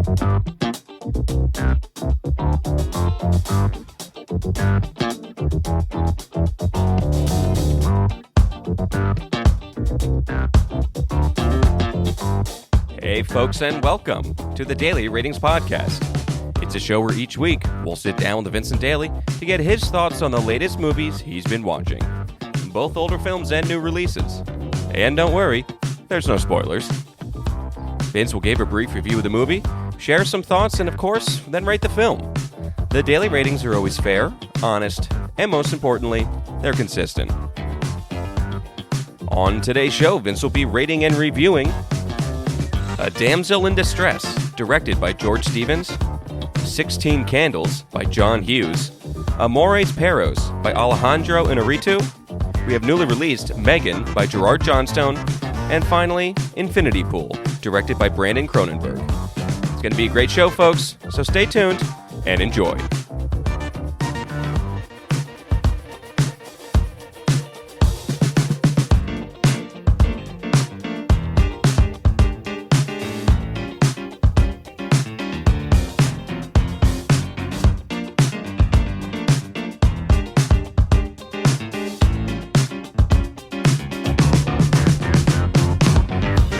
Hey folks, and welcome to the Daily Ratings Podcast. It's a show where each week we'll sit down with Vincent Daly to get his thoughts on the latest movies he's been watching, both older films and new releases. And don't worry, there's no spoilers. Vince will give a brief review of the movie, share some thoughts, and of course, then rate the film. The daily ratings are always fair, honest, and most importantly, they're consistent. On today's show, Vince will be rating and reviewing A Damsel in Distress, directed by George Stevens, 16 Candles by John Hughes, Amores Perros by Alejandro Inarritu. We have newly released M3GAN by Gerard Johnstone, and finally, Infinity Pool, directed by Brandon Cronenberg. It's going to be a great show, folks, so stay tuned and enjoy.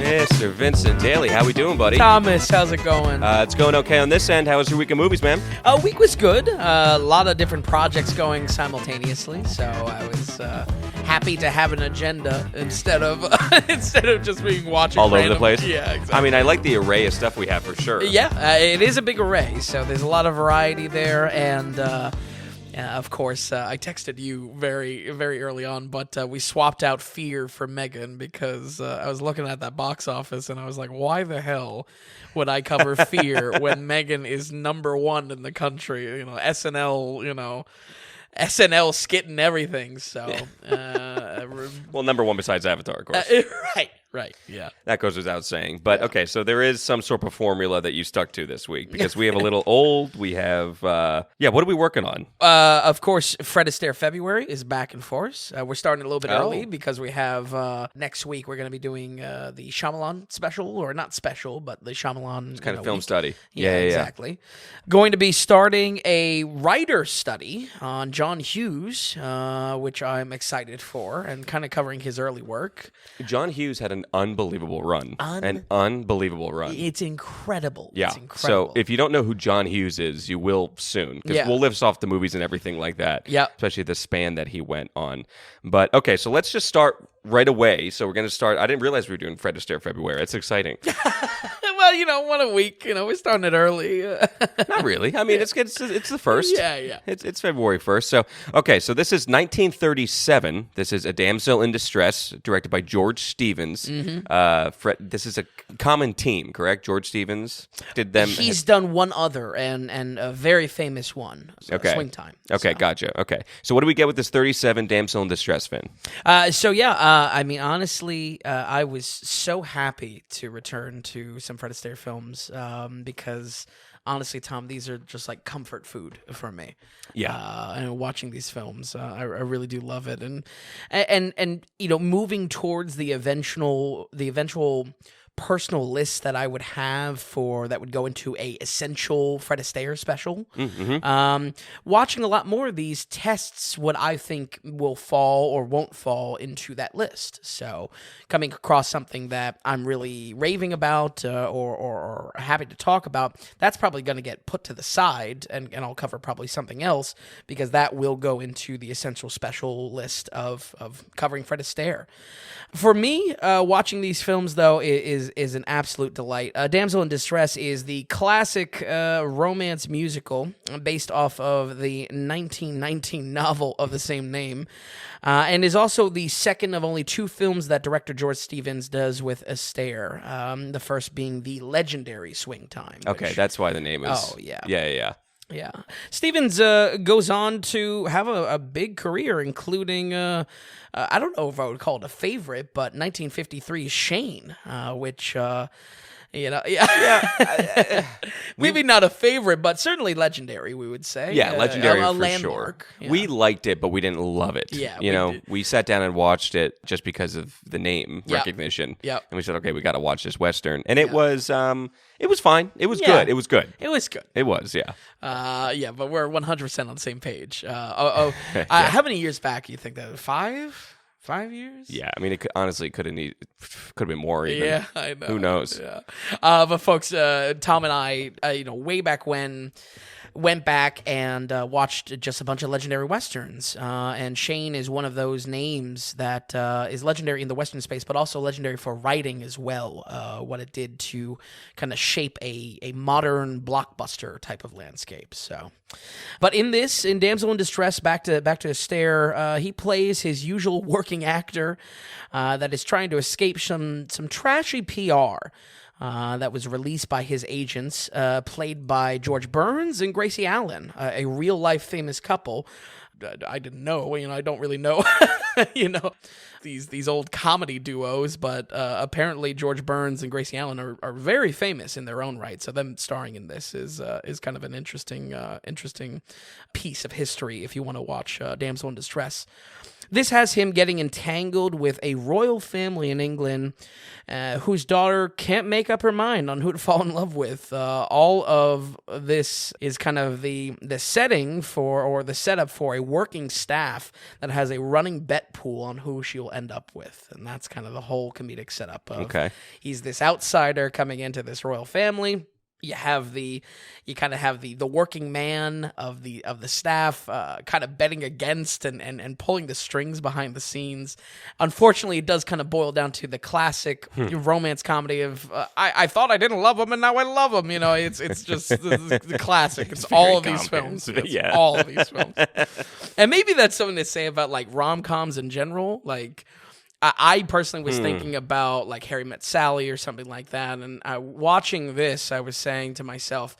Mr. Vincent Daly, how we doing, buddy? Thomas, how's it going? It's going okay on this end. How was your week of movies, man? Week was good. A lot of different projects going simultaneously, so I was happy to have an agenda instead of just being watching all random. Over the place? Yeah, exactly. I mean, I like the array of stuff we have for sure. Yeah, it is a big array, so there's a lot of variety there, and of course, I texted you very, very early on, but we swapped out Fear for M3GAN because I was looking at that box office and I was like, why the hell would I cover Fear when M3GAN is number one in the country? You know, SNL skit and everything. So, well, number one besides Avatar, of course. Right, yeah. That goes without saying. But, okay, so there is some sort of formula that you stuck to this week because we have a little old. We have, what are we working on? Of course, Fred Astaire February is back in force. We're starting a little bit early because we have, next week, we're going to be doing the Shyamalan special, or not special, but the Shyamalan It's kind of film week. study. Yeah, exactly. Going to be starting a writer study on John Hughes, which I'm excited for, and kind of covering his early work. John Hughes had an unbelievable run. An unbelievable run. It's incredible. Yeah. It's incredible. So if you don't know who John Hughes is, you will soon. Because we'll list off the movies and everything like that. Yeah. Especially the span that he went on. But, okay, so let's just start right away. So we're going to start. I didn't realize we were doing Fred Astaire February. It's exciting. Well, one a week. We're starting it early. Not really. I mean, it's the first. Yeah. It's February 1st. So, okay, so this is 1937. This is A Damsel in Distress, directed by George Stevens. Mm-hmm. This is a common team, correct? George Stevens did them. He's done one other and a very famous one. Swing Time. Okay, gotcha. Okay, so what do we get with this 37 Damsel in Distress, Finn? I mean, honestly, I was so happy to return to some Fred Astaire films because, honestly, Tom, these are just like comfort food for me. Yeah, and watching these films, I really do love it, and moving towards the eventual personal list that I would have that would go into a essential Fred Astaire special. Mm-hmm. Watching a lot more of these tests what I think will fall or won't fall into that list. So coming across something that I'm really raving about or happy to talk about, that's probably going to get put to the side and I'll cover probably something else because that will go into the essential special list of covering Fred Astaire. For me, watching these films, though, is an absolute delight. Damsel in Distress is the classic romance musical based off of the 1919 novel of the same name, and is also the second of only two films that director George Stevens does with Astaire, the first being the legendary Swing Time. Okay, that's why the name is... Oh, yeah. Yeah. Stevens goes on to have a big career, including, I don't know if I would call it a favorite, but 1953's Shane, which Yeah. Yeah. Maybe not a favorite, but certainly legendary, we would say. Yeah, legendary a for landmark. sure. Yeah. We liked it, but we didn't love it. Yeah, we sat down and watched it just because of the name recognition. Yep. And we said, okay, we got to watch this Western. And it was fine. It was good. It was good. It was good. It was, yeah. But we're 100% on the same page. How many years back do you think that? 5 years? Yeah, I mean, it could have been more even. Yeah, I know. Who knows? Yeah. But folks, Tom and I, way back when, went back and watched just a bunch of legendary Westerns. And Shane is one of those names that is legendary in the Western space, but also legendary for writing as well. What it did to kind of shape a modern blockbuster type of landscape. So, but in Damsel in Distress, back to Astaire, he plays his usual working actor that is trying to escape some trashy PR. That was released by his agents, played by George Burns and Gracie Allen, a real-life famous couple. I didn't know, I don't really know, these old comedy duos, but apparently George Burns and Gracie Allen are very famous in their own right. So them starring in this is kind of an interesting piece of history if you want to watch Damsel in Distress. This has him getting entangled with a royal family in England whose daughter can't make up her mind on who to fall in love with. All of this is kind of the setting for, or the setup for, a working staff that has a running bet pool on who she'll end up with. And that's kind of the whole comedic setup of he's this outsider coming into this royal family. You kind of have the working man of the staff kind of betting against and pulling the strings behind the scenes. Unfortunately, it does kind of boil down to the classic romance comedy of I thought I didn't love him and now I love him. It's just the classic. It's all of these films. It's all of these films. And maybe that's something to say about like rom-coms in general. Like, I personally was thinking about like Harry Met Sally or something like that, and watching this, I was saying to myself,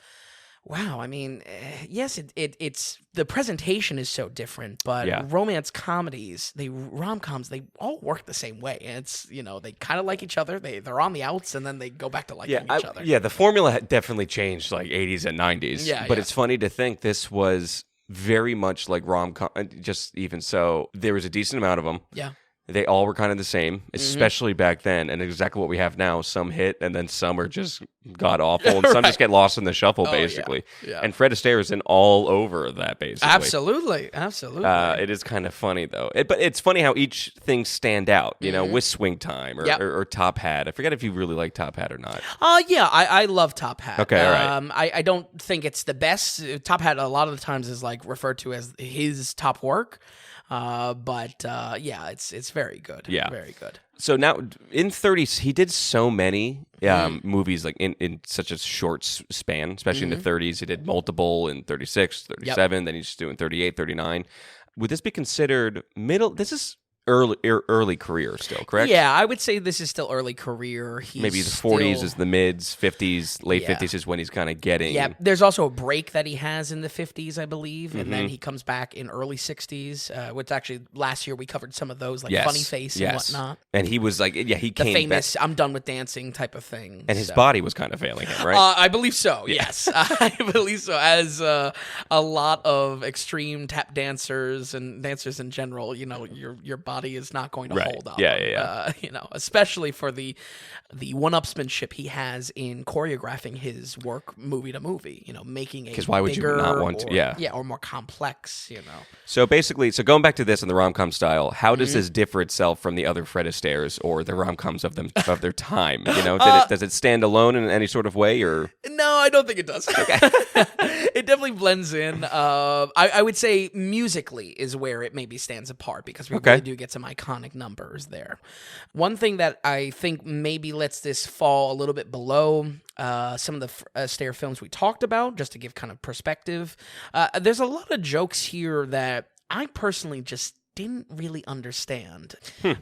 "Wow, I mean, yes, it's the presentation is so different, but romance comedies, rom-coms, they all work the same way. And it's they kind of like each other, they're on the outs, and then they go back to liking each other. Yeah, the formula had definitely changed like 80s and 90s. But it's funny to think this was very much like rom-com. Just even so, there was a decent amount of them. Yeah. They all were kind of the same, especially back then, and exactly what we have now. Some hit, and then some are just god-awful, and some just get lost in the shuffle, basically. Yeah. And Fred Astaire is in all over that, basically. Absolutely. It is kind of funny, though. But it's funny how each thing stand out, with Swing Time or Top Hat. I forget if you really like Top Hat or not. I love Top Hat. Okay, all right. I don't think it's the best. Top Hat a lot of the times is like referred to as his top work. It's very good. Yeah. Very good. So now in 30s, he did so many movies like in such a short span, especially in the 30s. He did multiple in 36, 37, then he's doing 38, 39. Would this be considered middle? This is early career still, correct? Yeah, I would say this is still early career. Maybe the 40s is the mids, 50s, late 50s is when he's kind of getting... Yeah, there's also a break that he has in the 50s, I believe, and then he comes back in early 60s, which actually last year we covered some of those, like Funny Face and whatnot. And he was like, he the came famous back. I'm done with dancing type of thing. And his body was kind of failing him, right? I believe so, yes. I believe so. As a lot of extreme tap dancers and dancers in general, your body is not going to hold up. Yeah. Especially for the one-upsmanship he has in choreographing his work movie to movie, making a because why would you not want to? Or more complex, So basically, going back to this in the rom-com style, how does this differ itself from the other Fred Astaires or the rom-coms of their time? Does it stand alone in any sort of way, or no? I don't think it does. Okay. It definitely blends in. I would say musically is where it maybe stands apart because we really do get some iconic numbers there. One thing that I think maybe lets this fall a little bit below some of the Astaire films we talked about, just to give kind of perspective, there's a lot of jokes here that I personally just didn't really understand.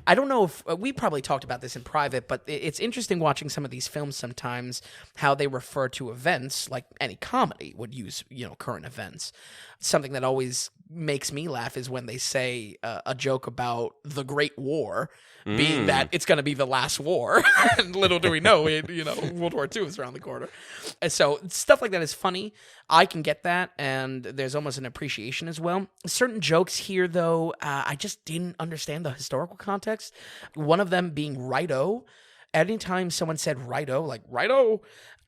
I don't know if we probably talked about this in private, but it's interesting watching some of these films sometimes, how they refer to events like any comedy would use, current events. Something that always makes me laugh is when they say a joke about the Great War being that it's going to be the last war. And little do we know, World War II is around the corner. And so stuff like that is funny. I can get that, and there's almost an appreciation as well. Certain jokes here, though, I just didn't understand the historical context. One of them being righto. Anytime someone said righto, like righto,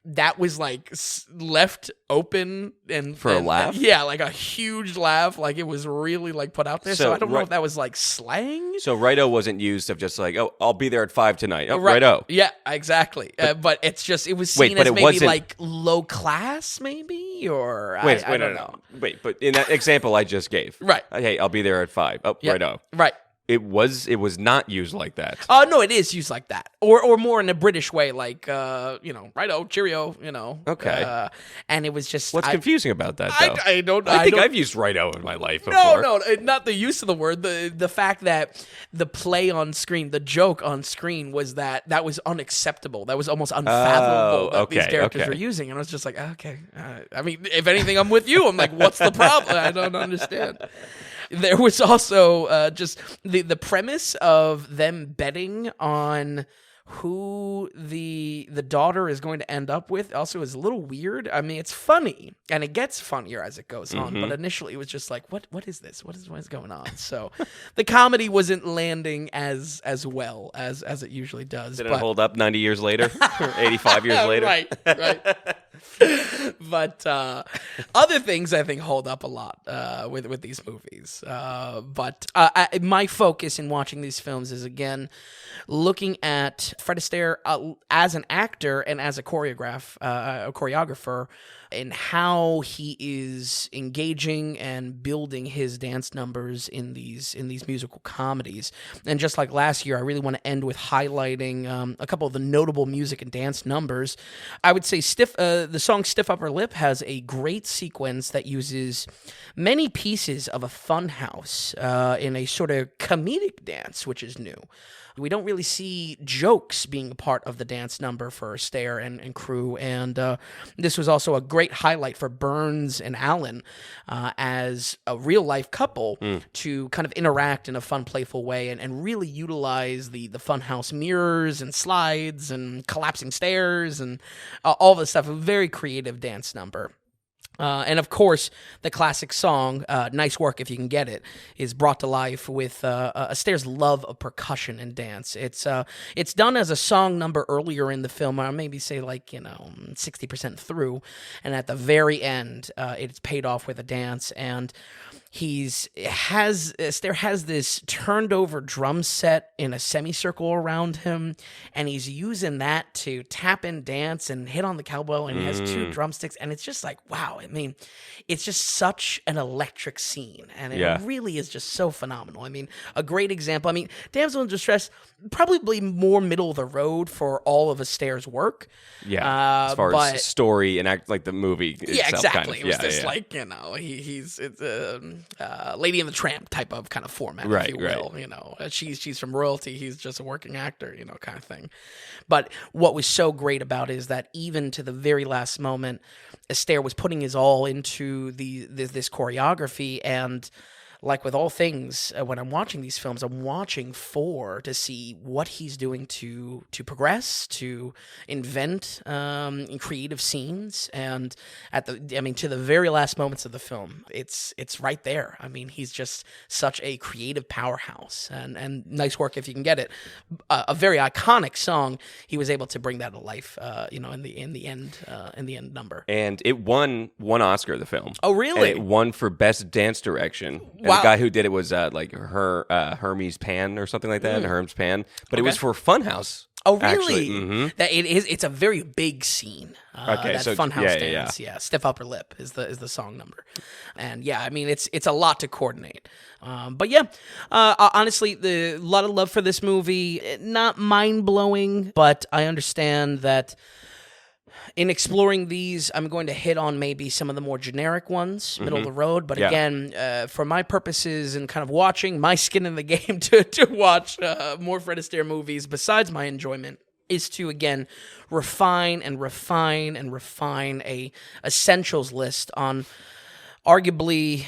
that was like left open and for a laugh. Yeah, like a huge laugh. Like it was really like put out there. So I don't know if that was like slang. So righto wasn't used of just like, oh, I'll be there at 5 tonight. Oh, righto. Yeah, exactly. But it's just, it was seen as maybe like low class, maybe, or I don't know. Wait, but in that example I just gave, right? Hey, I'll be there at 5. Oh, yeah. Righto. Right. It was not used like that. Oh, no, it is used like that. Or more in a British way, like, righto, cheerio, Okay. And it was just... What's confusing about that, though? I don't... I think I've used righto in my life before. No, not the use of the word. The fact that the play on screen, the joke on screen was that was unacceptable. That was almost unfathomable that these characters were using. And I was just like, okay. I mean, if anything, I'm with you. I'm like, what's the problem? I don't understand. There was also just the premise of them betting on who the daughter is going to end up with also is a little weird. I mean, it's funny, and it gets funnier as it goes on, but initially it was just like, what is this? What is going on? So the comedy wasn't landing as well as it usually does. Did it hold up 90 years later? Or 85 years later? Right. But other things I think hold up a lot with these movies. But my focus in watching these films is, again, looking at Fred Astaire as an actor and as a choreographer, and how he is engaging and building his dance numbers in these musical comedies. And just like last year, I really want to end with highlighting a couple of the notable music and dance numbers. I would say the song Stiff Upper Lip has a great sequence that uses many pieces of a funhouse in a sort of comedic dance, which is new. We don't really see jokes being a part of the dance number for Astaire and crew, and this was also a great highlight for Burns and Allen as a real-life couple to kind of interact in a fun, playful way and really utilize the funhouse mirrors and slides and collapsing stairs and all this stuff. A very creative dance number. And of course, the classic song, Nice Work If You Can Get It, is brought to life with Astaire's love of percussion and dance. It's done as a song number earlier in the film, or maybe say 60% through, and at the very end, it's paid off with a dance, and Astaire has this turned over drum set in a semicircle around him, and he's using that to tap and dance and hit on the cowbell, and he has 2 drumsticks, and it's just like, wow. I mean, it's just such an electric scene, and it really is just so phenomenal. I mean, a great example. I mean, Damsel in Distress, probably more middle of the road for all of Astaire's work. Yeah, as far as story and act, like the movie itself. Yeah, exactly. Kind of. It was it's Lady and the Tramp type of kind of format, if you will. Right. She's from royalty. He's just a working actor, kind of thing. But what was so great about it is that even to the very last moment, Astaire was putting his all into this choreography, and like with all things, when I'm watching these films, I'm watching to see what he's doing to progress, to invent creative scenes, and to the very last moments of the film, it's right there. I mean, he's just such a creative powerhouse, and Nice Work If You Can Get It, a very iconic song. He was able to bring that to life, in the end number. And it won one Oscar, the film. Oh, really? And it won for Best Dance Direction. And the guy who did it was Hermes Pan or something like that, Hermes Pan. But it was for Funhouse. Oh, really? Mm-hmm. That it's a very big scene. Funhouse dance. Yeah. Stiff Upper Lip is the song number. And I mean, it's a lot to coordinate. Honestly, a lot of love for this movie. Not mind-blowing, but I understand that in exploring these, I'm going to hit on maybe some of the more generic ones, middle of the road. But again, for my purposes and kind of watching my skin in the game to watch more Fred Astaire movies, besides my enjoyment, is to, again, refine a essentials list on arguably,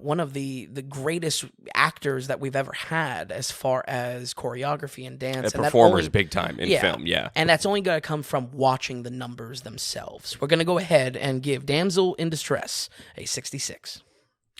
one of the greatest actors that we've ever had as far as choreography and dance. And performers big time in film, yeah. And that's only going to come from watching the numbers themselves. We're going to go ahead and give Damsel in Distress a 66.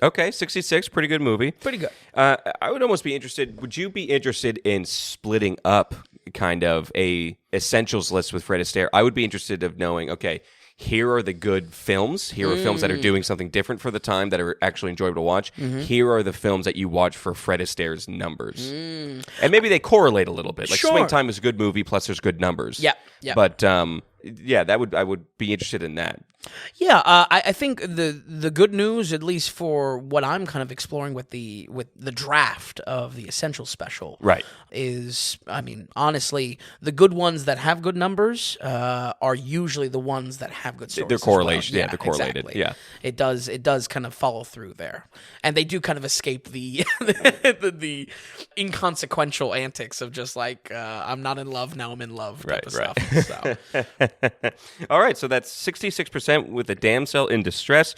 Okay, 66, pretty good movie. Pretty good. I would almost be interested, would you be interested in splitting up kind of a essentials list with Fred Astaire? I would be interested of knowing, okay, here are the good films. Here are films that are doing something different for the time that are actually enjoyable to watch. Here are the films that you watch for Fred Astaire's numbers. And maybe they correlate a little bit. Like Swing Time is a good movie, plus there's good numbers. Yeah. But yeah, I would be interested in that. Yeah, I think the good news, at least for what I'm kind of exploring with the draft of the Essential Special, right, is, I mean, honestly, the good ones that have good numbers are usually the ones that have good stories. They're correlation, well. they're correlated. Exactly. Yeah, it does kind of follow through there, and they do kind of escape the the inconsequential antics of just like I'm not in love, now I'm in love type of stuff. So. All right, so that's 66% with The Damsel in Distress.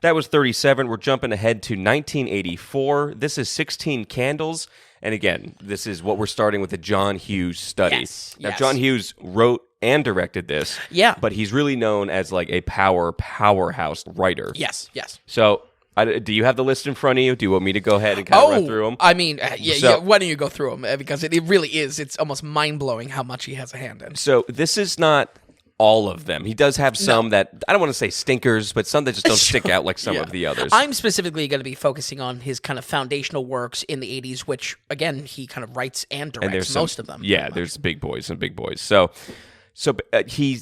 That was 37. We're jumping ahead to 1984. This is 16 Candles. And again, this is what we're starting with the John Hughes study. Yes. Now, John Hughes wrote and directed this. Yeah. But he's really known as like a powerhouse writer. Yes. So, do you have the list in front of you? Do you want me to go ahead and kind of run through them? I mean, why don't you go through them? Because it really is. It's almost mind-blowing how much he has a hand in. So this is not all of them. He does have some that, I don't want to say stinkers, but some that just don't stick out like some of the others. I'm specifically going to be focusing on his kind of foundational works in the 80s, which, again, he kind of writes and directs most of them. Yeah, there's big boys and big boys. So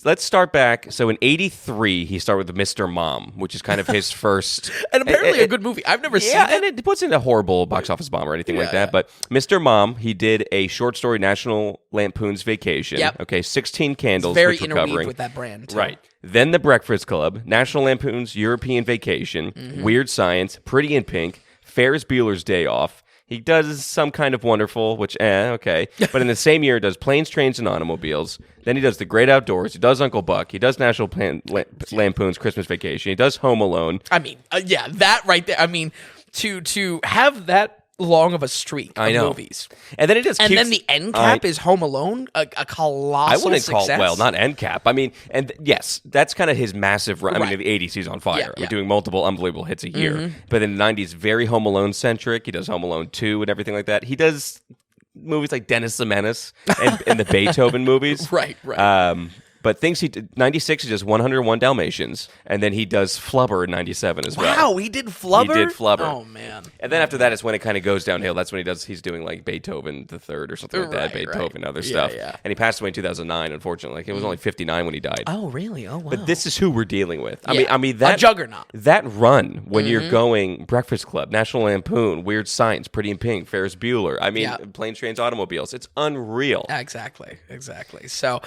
let's start back. So in 83, he started with Mr. Mom, which is kind of his first. And apparently a good movie. I've never seen it. And it wasn't a horrible box office bomb or anything like that. But Mr. Mom, he did a short story, National Lampoon's Vacation. Yep. Okay, 16 Candles, very which we're interweaved covering. with that brand, too. Right. Then The Breakfast Club, National Lampoon's European Vacation, Weird Science, Pretty in Pink, Ferris Bueller's Day Off. He does Some Kind of Wonderful, which, okay. But in the same year, he does Planes, Trains, and Automobiles. Then he does The Great Outdoors. He does Uncle Buck. He does National Lampoon's Christmas Vacation. He does Home Alone. I mean, that right there. I mean, to have that long of a streak of movies. And then it just then the end cap is Home Alone, a colossal I wouldn't success. call not end cap. I mean, and yes, that's kind of his massive run. I mean, in the 80s, he's on fire. I mean, doing multiple unbelievable hits a year. But in the 90s, very Home Alone centric. He does Home Alone 2 and everything like that. He does movies like Dennis the Menace and the Beethoven movies. Right. But things he did, 96, he does 101 Dalmatians, and then he does Flubber in 97 as well. Wow, he did Flubber? He did Flubber. Oh, man. And then after that is when it kind of goes downhill. That's when he's doing like Beethoven the Third or something like that, Beethoven, other stuff. Yeah. And he passed away in 2009, unfortunately. Like, he was only 59 when he died. Oh, really? Oh, wow. But this is who we're dealing with. I mean that a juggernaut. That run when you're going Breakfast Club, National Lampoon, Weird Science, Pretty in Pink, Ferris Bueller. I mean, Planes, Trains, Automobiles. It's unreal. Exactly. So,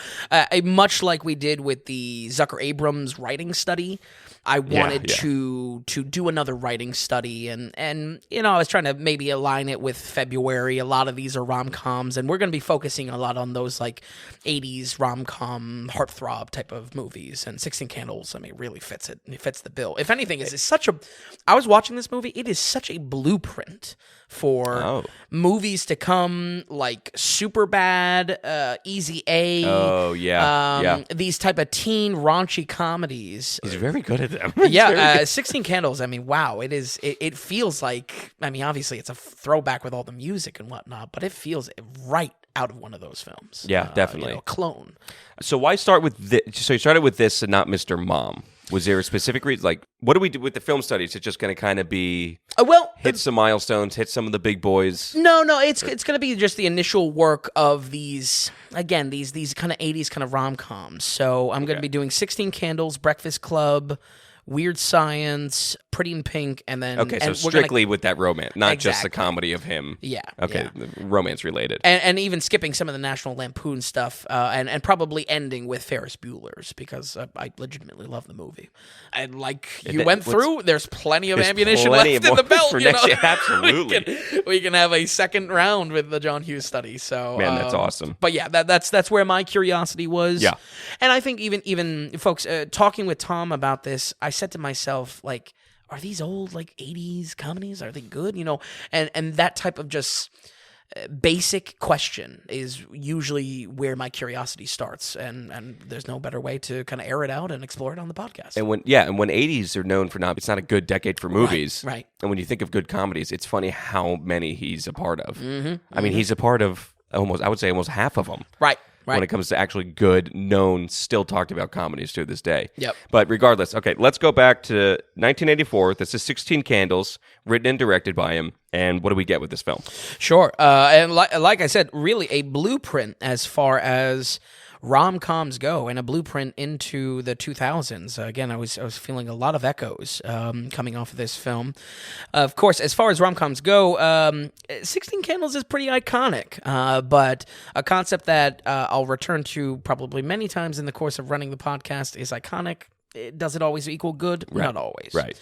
much like we did with the Zucker Abrams writing study, I wanted to do another writing study, and I was trying to maybe align it with February. A lot of these are rom-coms, and we're going to be focusing a lot on those like 80s rom-com heartthrob type of movies, and 16 Candles, I mean, really fits it. It fits the bill. If anything, I was watching this movie, it is such a blueprint for movies to come, like Superbad, Easy A. Oh, yeah. These type of teen raunchy comedies. He's very good at them. 16 Candles, I mean, wow, it feels like, I mean, obviously it's a throwback with all the music and whatnot, but it feels right out of one of those films. Yeah, definitely. Clone. So why start with this? So you started with this and not Mr. Mom. Was there a specific reason? Like, what do we do with the film studies? Is it just going to kind of be hit some milestones, hit some of the big boys? No, it's going to be just the initial work of these kind of 80s kind of rom-coms. So I'm going to be doing 16 Candles, Breakfast Club, Weird Science, Pretty in Pink, and then... Okay, so strictly with that romance, not just the comedy of him. Yeah. Okay, romance related. And even skipping some of the National Lampoon stuff, and probably ending with Ferris Bueller's, because I legitimately love the movie. And like you went through, there's plenty of ammunition left in the belt. For next year, absolutely. we can have a second round with the John Hughes study. So man, that's awesome. But yeah, that's where my curiosity was. Yeah. And I think even folks, talking with Tom about this, I said to myself, like, are these old like 80s comedies? Are they good? And that type of just basic question is usually where my curiosity starts, and there's no better way to kind of air it out and explore it on the podcast. And when 80s are known for it's not a good decade for movies. Right. And when you think of good comedies, it's funny how many he's a part of. Mm-hmm. I mean, he's a part of almost half of them. Right. When it comes to actually good, known, still talked about comedies to this day. Yep. But regardless, okay, let's go back to 1984. This is 16 Candles, written and directed by him. And what do we get with this film? Sure. And like I said, really a blueprint as far as rom-coms go, and a blueprint into the 2000s. Again, I was feeling a lot of echoes coming off of this film. Of course, as far as rom-coms go, 16 Candles is pretty iconic, but a concept that I'll return to probably many times in the course of running the podcast is iconic. Does it always equal good? Right. Not always. Right.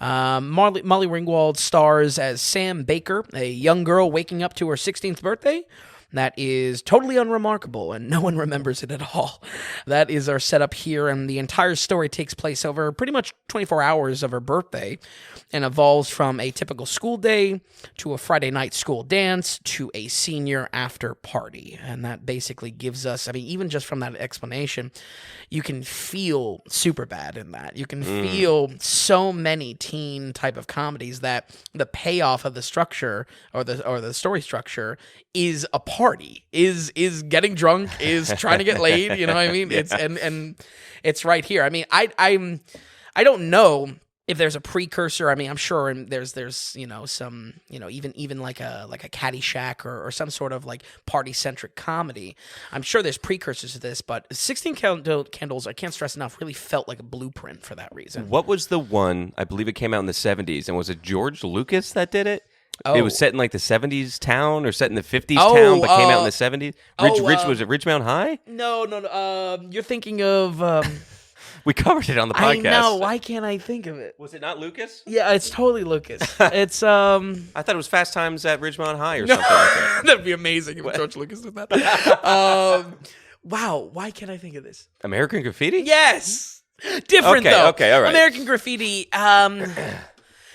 Molly Ringwald stars as Sam Baker, a young girl waking up to her 16th birthday. That is totally unremarkable, and no one remembers it at all. That is our setup here, and the entire story takes place over pretty much 24 hours of her birthday, and evolves from a typical school day to a Friday night school dance to a senior after party. And that basically gives us, I mean, even just from that explanation, you can feel Superbad in that. You can feel so many teen type of comedies that the payoff of the structure or the story structure is a party, is getting drunk, is trying to get laid. You know what I mean? Yeah. It's and it's right here. I mean, I don't know if there's a precursor. I mean, I'm sure there's some even like a Caddyshack or some sort of like party centric comedy. I'm sure there's precursors to this, but 16 Candles, I can't stress enough, really felt like a blueprint for that reason. What was the one? I believe it came out in the 70s, and was it George Lucas that did it? It was set in like the 70s town or set in the 50s town, but came out in the 70s. Was it Ridgemount High? No. You're thinking of. We covered it on the podcast. I know. Why can't I think of it? Was it not Lucas? Yeah, it's totally Lucas. It's I thought it was Fast Times at Ridgemount High or something like that. That'd be amazing if George Lucas did that. Wow. Why can't I think of this? American Graffiti? Yes. Different though. Okay. All right. American Graffiti.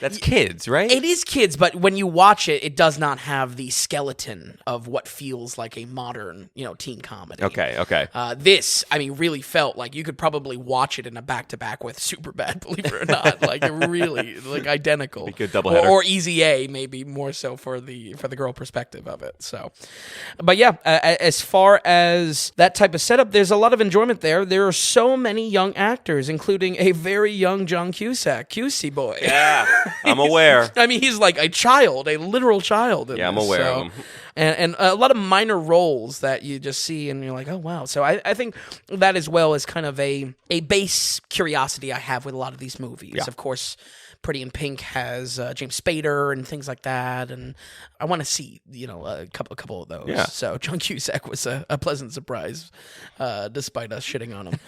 That's kids, right? It is kids, but when you watch it, it does not have the skeleton of what feels like a modern, teen comedy. Okay. This, I mean, really felt like you could probably watch it in a back-to-back with Superbad, believe it or not. Like, really, like, identical. Be a good doubleheader. Or Easy A, maybe more so for the girl perspective of it. So, but yeah, as far as that type of setup, there's a lot of enjoyment there. There are so many young actors, including a very young John Cusack, Cusey boy. Yeah. I'm aware. I mean, he's like a child, a literal child. I'm aware of him. And a lot of minor roles that you just see and you're like, oh, wow. So I think that as well is kind of a base curiosity I have with a lot of these movies. Yeah. Of course, Pretty in Pink has James Spader and things like that, and I want to see a couple of those. Yeah. So John Cusack was a pleasant surprise, despite us shitting on him.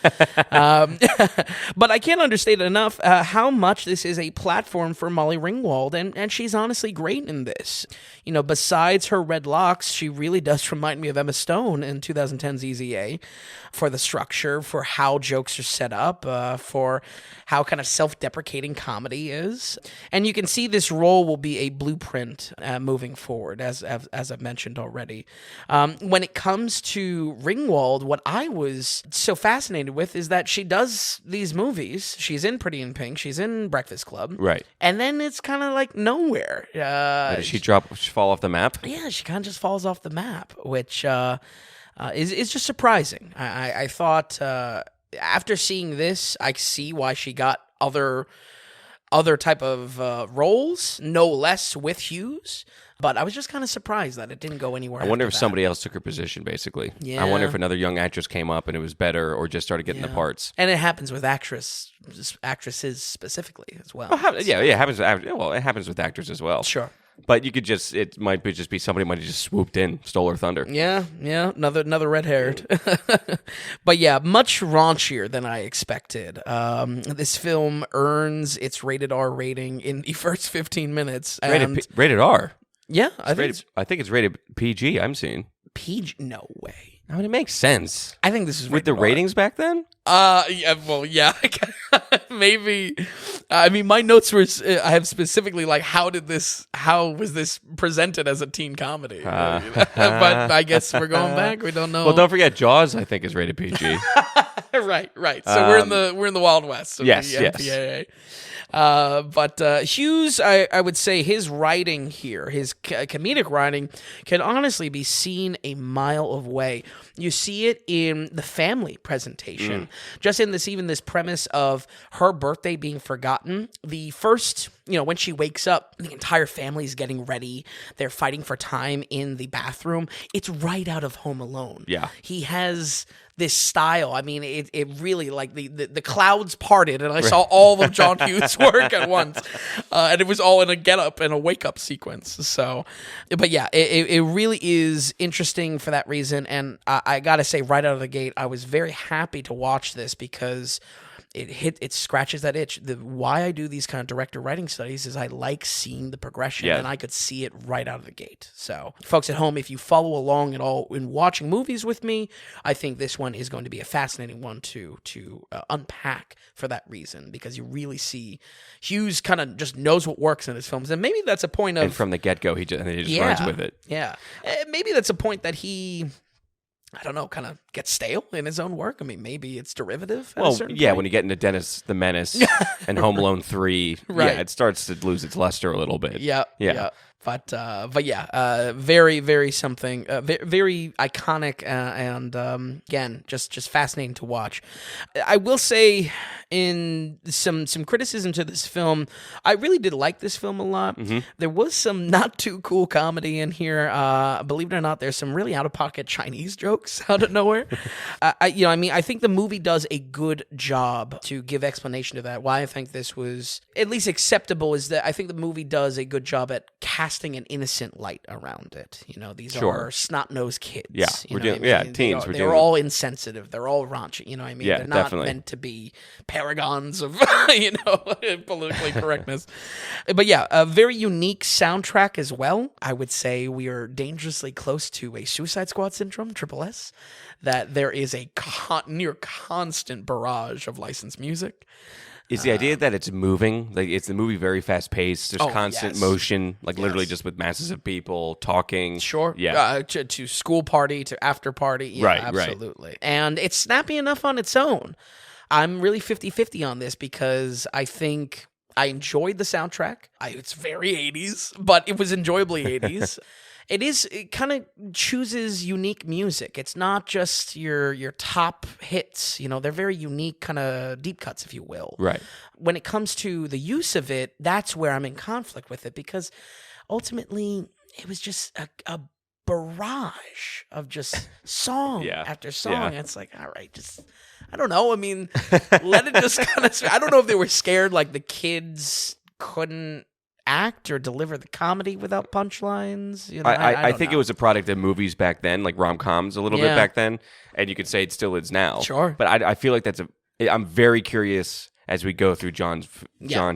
But I can't understate enough how much this is a platform for Molly Ringwald, and she's honestly great in this. Besides her red locks, she really does remind me of Emma Stone in 2010's Easy A, for the structure, for how jokes are set up, for how kind of self-deprecating comedy is. And you can see this role will be a blueprint moving forward, as I've mentioned already. When it comes to Ringwald, what I was so fascinated with is that she does these movies. She's in Pretty in Pink. She's in Breakfast Club. Right. And then it's kind of like nowhere. Does she fall off the map? Yeah, she kind of just falls off the map, which is just surprising. I thought after seeing this, I see why she got other type of roles, no less with Hughes. But I was just kind of surprised that it didn't go anywhere. I wonder if somebody else took her position, basically. Yeah. I wonder if another young actress came up and it was better, or just started getting the parts. And it happens with actresses specifically as well. It happens with it happens with actors as well. Sure. But it might just be somebody might have just swooped in, stole her thunder. Yeah, another red-haired. But yeah, much raunchier than I expected. This film earns its rated R rating in the first 15 minutes. Rated R? Yeah, I think it's rated PG, I'm seeing. PG? No way. I mean, it makes sense. I think this is With the ratings back then? Yeah, well, yeah, maybe. I mean, my notes were, I have specifically like, how was this presented as a teen comedy? But I guess we're going back. We don't know. Well, don't forget, Jaws, I think, is rated PG. Right. So we're in the Wild West of yes, the MPAA. But Hughes, I would say his writing here, his comedic writing, can honestly be seen a mile away. You see it in the family presentation, just in this premise of her birthday being forgotten. The first, when she wakes up, the entire family is getting ready. They're fighting for time in the bathroom. It's right out of Home Alone. Yeah, he has this style. I mean, it really, like, the clouds parted, and I saw all of John Hughes' work at once, and it was all in a get-up and a wake-up sequence. So, but yeah, it really is interesting for that reason, and I gotta say, right out of the gate, I was very happy to watch this because it scratches that itch. Why I do these kind of director writing studies is I like seeing the progression, and I could see it right out of the gate. So, folks at home, if you follow along at all in watching movies with me, I think this one is going to be a fascinating one to unpack for that reason, because you really see Hughes kind of just knows what works in his films, and maybe that's a point of... And from the get-go, he just runs with it. Yeah. Maybe that's a point that he... I don't know, kind of gets stale in his own work. I mean, maybe it's derivative at a certain point. When you get into Dennis the Menace and Home Alone 3, right. Yeah, it starts to lose its luster a little bit. Yeah. But yeah, very, very something, very iconic, and again, just fascinating to watch. I will say, in some criticism to this film, I really did like this film a lot. Mm-hmm. There was some not too cool comedy in here. Believe it or not, there's some really out of pocket Chinese jokes out of nowhere. I think the movie does a good job to give explanation to that. Why I think this was at least acceptable is that I think the movie does a good job at casting an innocent light around it. These are snot-nosed kids. Yeah, teens. They're all insensitive. They're all raunchy. You know what I mean? Yeah, they're not definitely meant to be paragons of politically correctness. But yeah, a very unique soundtrack as well. I would say we are dangerously close to a Suicide Squad syndrome, Triple S. That there is a near constant barrage of licensed music. Is the idea that it's moving? Like, it's the movie very fast paced. There's constant motion, like literally just with masses of people talking. Sure. Yeah. To school party, to after party. Yeah, right. Absolutely. Right. And it's snappy enough on its own. I'm really 50-50 on this because I think I enjoyed the soundtrack. It's very 80s, but it was enjoyably 80s. It kind of chooses unique music. It's not just your top hits. They're very unique kind of deep cuts, if you will. Right. When it comes to the use of it, that's where I'm in conflict with it, because ultimately it was just a barrage of just song after song. Yeah. It's like, all right, I don't know. I mean, let it just kind of... I don't know if they were scared like the kids couldn't act or deliver the comedy without punchlines. I think it was a product of movies back then, like rom-coms a little bit back then, and you could say it still is now. Sure. But I feel like I'm very curious as we go through John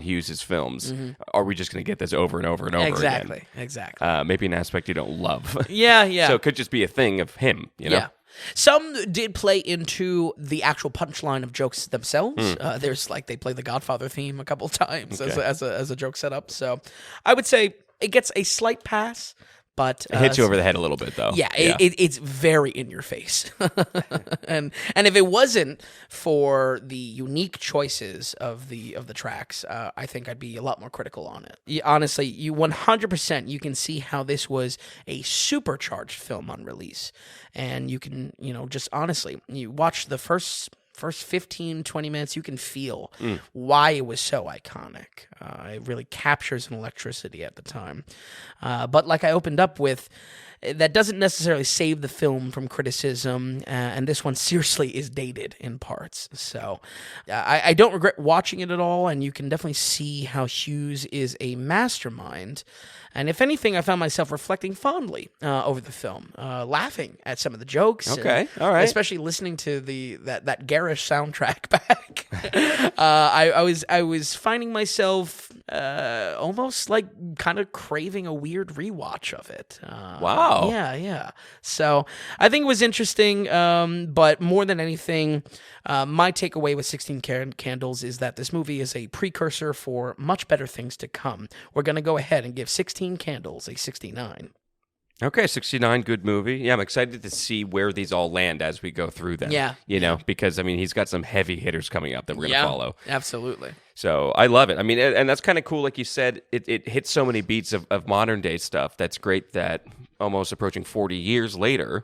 Hughes' films. Mm-hmm. Are we just going to get this over and over and over again? Exactly. Maybe an aspect you don't love. Yeah. So it could just be a thing of him, Yeah. Some did play into the actual punchline of jokes themselves. There's they play the Godfather theme a couple times as a joke setup. So I would say it gets a slight pass, but it hits you over the head a little bit, though. Yeah. It's very in your face. and if it wasn't for the unique choices of the tracks, I think I'd be a lot more critical on it. Honestly, you 100% you can see how this was a supercharged film on release. And you can, just honestly, you watch the first 15, 20 minutes, you can feel why it was so iconic. It really captures an electricity at the time. But like I opened up with, that doesn't necessarily save the film from criticism, and this one seriously is dated in parts. So I don't regret watching it at all, and you can definitely see how Hughes is a mastermind. And if anything, I found myself reflecting fondly over the film, laughing at some of the jokes. Okay, all right. Especially listening to that garish soundtrack back. I was finding myself almost like kind of craving a weird rewatch of it. Wow. Yeah. So I think it was interesting, but more than anything, my takeaway with 16 Candles is that this movie is a precursor for much better things to come. We're going to go ahead and give 16 Candles a 69. Okay, 69, good movie. Yeah, I'm excited to see where these all land as we go through them. Yeah. You know, because, I mean, he's got some heavy hitters coming up that we're going to follow. Absolutely. So I love it. I mean, and that's kind of cool. Like you said, it hits so many beats of modern day stuff. That's great that almost approaching 40 years later,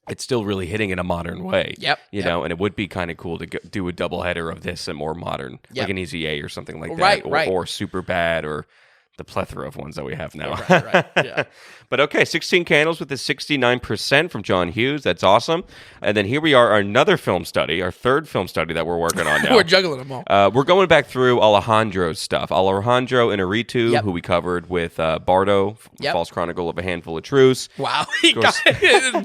it's still really hitting in a modern way. Yep. You know, and it would be kind of cool to do a doubleheader of this and more modern, like an Easy A or something like that. Right. Or Super Bad or the plethora of ones that we have now. Right. Yeah. But okay, 16 Candles with the 69% from John Hughes. That's awesome. And then here we are, another film study, our third film study that we're working on now. We're juggling them all. We're going back through Alejandro's stuff. Alejandro Inarritu, who we covered with Bardo, False Chronicle of a Handful of Truths. Wow. He got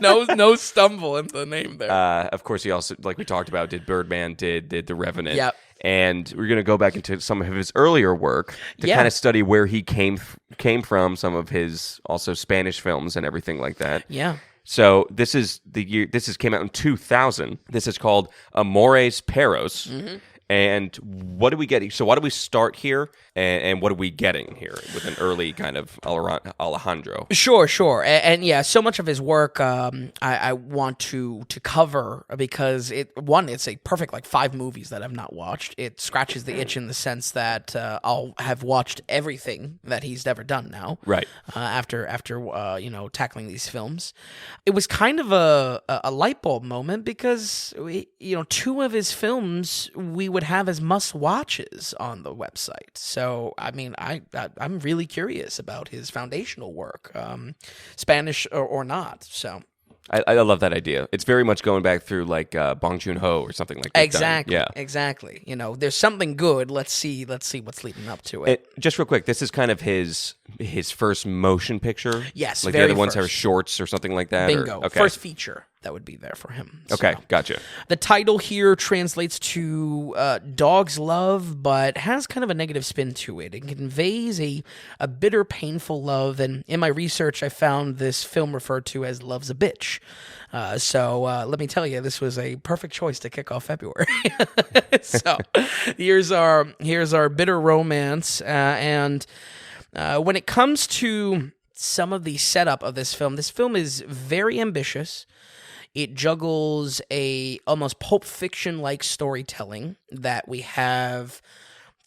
no stumble into the name there. Of course, he also, like we talked about, did Birdman, did The Revenant. Yep. And we're going to go back into some of his earlier work to kind of study where he came from, some of his also Spanish films and everything like that. Yeah. So this is the year. Came out in 2000. This is called Amores Perros. Mm-hmm. And what do we get? So why do we start here? And what are we getting here with an early kind of Alejandro? Sure. And yeah, so much of his work I want to cover because it's a perfect like 5 movies that I've not watched. It scratches the itch in the sense that I'll have watched everything that he's ever done now. Right. After tackling these films, it was kind of a light bulb moment because 2 of his films we would have as must watches on the website. So I mean, I'm really curious about his foundational work, Spanish or not. So I love that idea. It's very much going back through like Bong Joon-ho or something like that. Exactly. There's something good. Let's see what's leading up to it. Just real quick, this is kind of his first motion picture. Yes, like very the other ones first. are shorts or something like that. Bingo. Okay. First feature that would be there for him. Okay, So. gotcha. The title here translates to Dog's Love, but has kind of a negative spin to it. It conveys a bitter, painful love, and in my research, I found this film referred to as Love's a Bitch. So let me tell you, this was a perfect choice to kick off February. So here's our bitter romance, and when it comes to some of the setup of this film is very ambitious. It juggles a almost Pulp Fiction-like storytelling that we have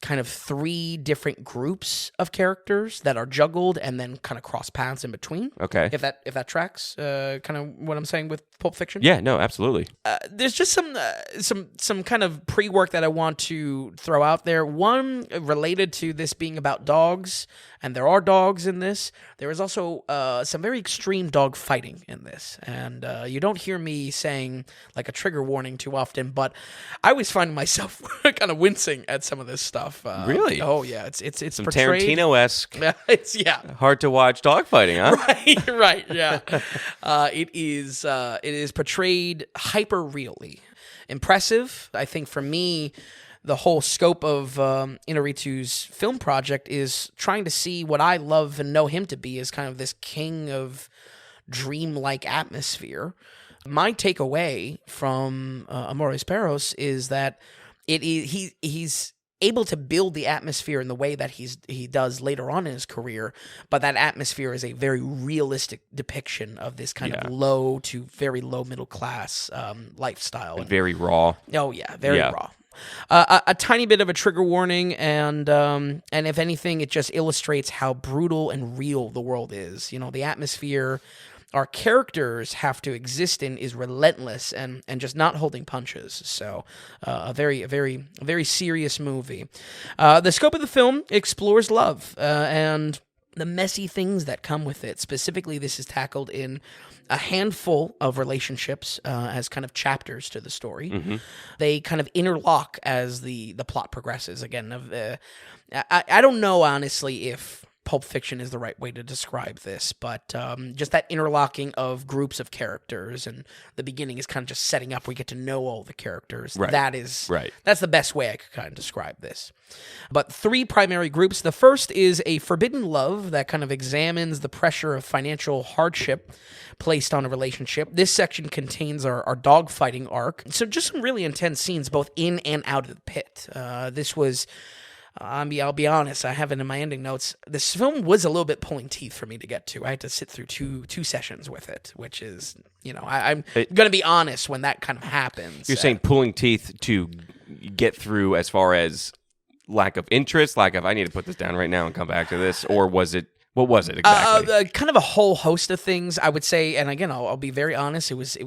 kind of 3 different groups of characters that are juggled and then kind of cross paths in between. Okay. If that tracks, kind of what I'm saying with Pulp Fiction. Yeah, no, absolutely. There's just some kind of pre-work that I want to throw out there. One related to this being about dogs, and there are dogs in this. There is also some very extreme dog fighting in this, and you don't hear me saying like a trigger warning too often, but I always find myself kind of wincing at some of this stuff. Really? Oh yeah, it's Some portrayed. Tarantino-esque. It's Hard to watch dog fighting, huh? right, yeah. It is portrayed hyper really impressive. I think for me, the whole scope of Inarritu's film project is trying to see what I love and know him to be as kind of this king of dreamlike atmosphere. My takeaway from Amores Perros is that he's able to build the atmosphere in the way that he does later on in his career, but that atmosphere is a very realistic depiction of this kind of low to very low middle class lifestyle. And very raw. Oh yeah, very raw. A tiny bit of a trigger warning, and if anything, it just illustrates how brutal and real the world is. The atmosphere our characters have to exist in is relentless and just not holding punches. So a very serious movie. The scope of the film explores love and the messy things that come with it. Specifically, this is tackled in a handful of relationships as kind of chapters to the story. Mm-hmm. They kind of interlock as the plot progresses. Again, I don't know, honestly, if Pulp Fiction is the right way to describe this, but just that interlocking of groups of characters, and the beginning is kind of just setting up. We get to know all the characters. Right. That's the best way I could kind of describe this. But 3 primary groups. The first is a forbidden love that kind of examines the pressure of financial hardship placed on a relationship. This section contains our dogfighting arc. So just some really intense scenes, both in and out of the pit. This was, I'll be honest, I have it in my ending notes. This film was a little bit pulling teeth for me to get to. I had to sit through two sessions with it, which is, I'm going to be honest when that kind of happens. You're saying pulling teeth to get through as far as lack of interest, lack of, I need to put this down right now and come back to this, or was it? What was it exactly? Kind of a whole host of things, I would say. And again, I'll be very honest. It was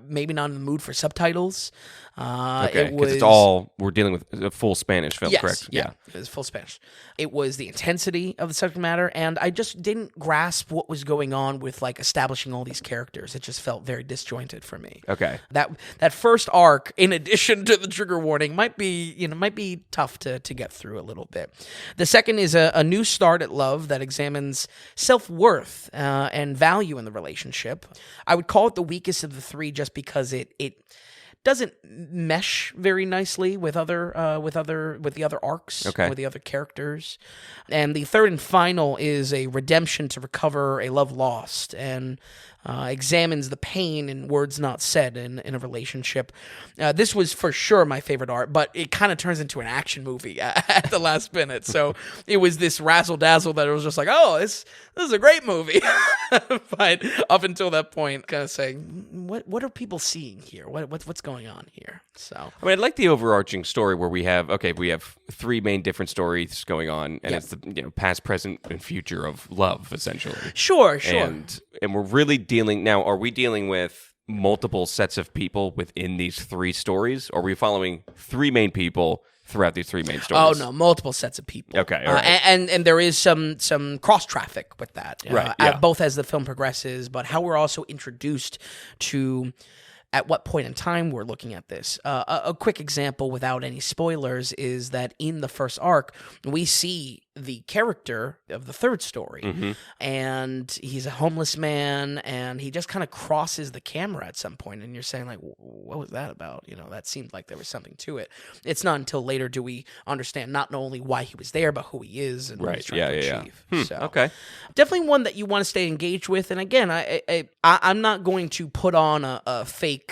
maybe not in the mood for subtitles. Okay, because it's all, we're dealing with a full Spanish film, yes, correct? Yeah, it was full Spanish. It was the intensity of the subject matter, and I just didn't grasp what was going on with like establishing all these characters. It just felt very disjointed for me. Okay. That first arc, in addition to the trigger warning, might be tough to get through a little bit. The second is a new start at love that examines self-worth and value in the relationship. I would call it the weakest of the 3 just because it doesn't mesh very nicely with the other arcs, okay, with the other characters. And the third and final is a redemption to recover a love lost, and examines the pain in words not said in a relationship. This was for sure my favorite art, but it kind of turns into an action movie at the last minute. So it was this razzle-dazzle that it was just like, oh, this is a great movie. But up until that point, kind of saying, what are people seeing here? What's going on here? So I mean, I like the overarching story where we have 3 main different stories going on, and it's the past, present, and future of love, essentially. Sure. And we're really dealing now. Are we dealing with multiple sets of people within these 3 stories, or are we following 3 main people throughout these 3 main stories? Oh no, multiple sets of people. Okay, all right. And there is some cross traffic with that, right? Yeah. Both as the film progresses, but how we're also introduced to. At what point in time we're looking at this. A quick example without any spoilers is that in the first arc, we see the character of the third story, and he's a homeless man, and he just kind of crosses the camera at some point, and you're saying, like, what was that about? That seemed like there was something to it. It's not until later do we understand not only why he was there, but who he is and what he's trying to achieve. So, okay. Definitely one that you want to stay engaged with, and again, I'm not going to put on a fake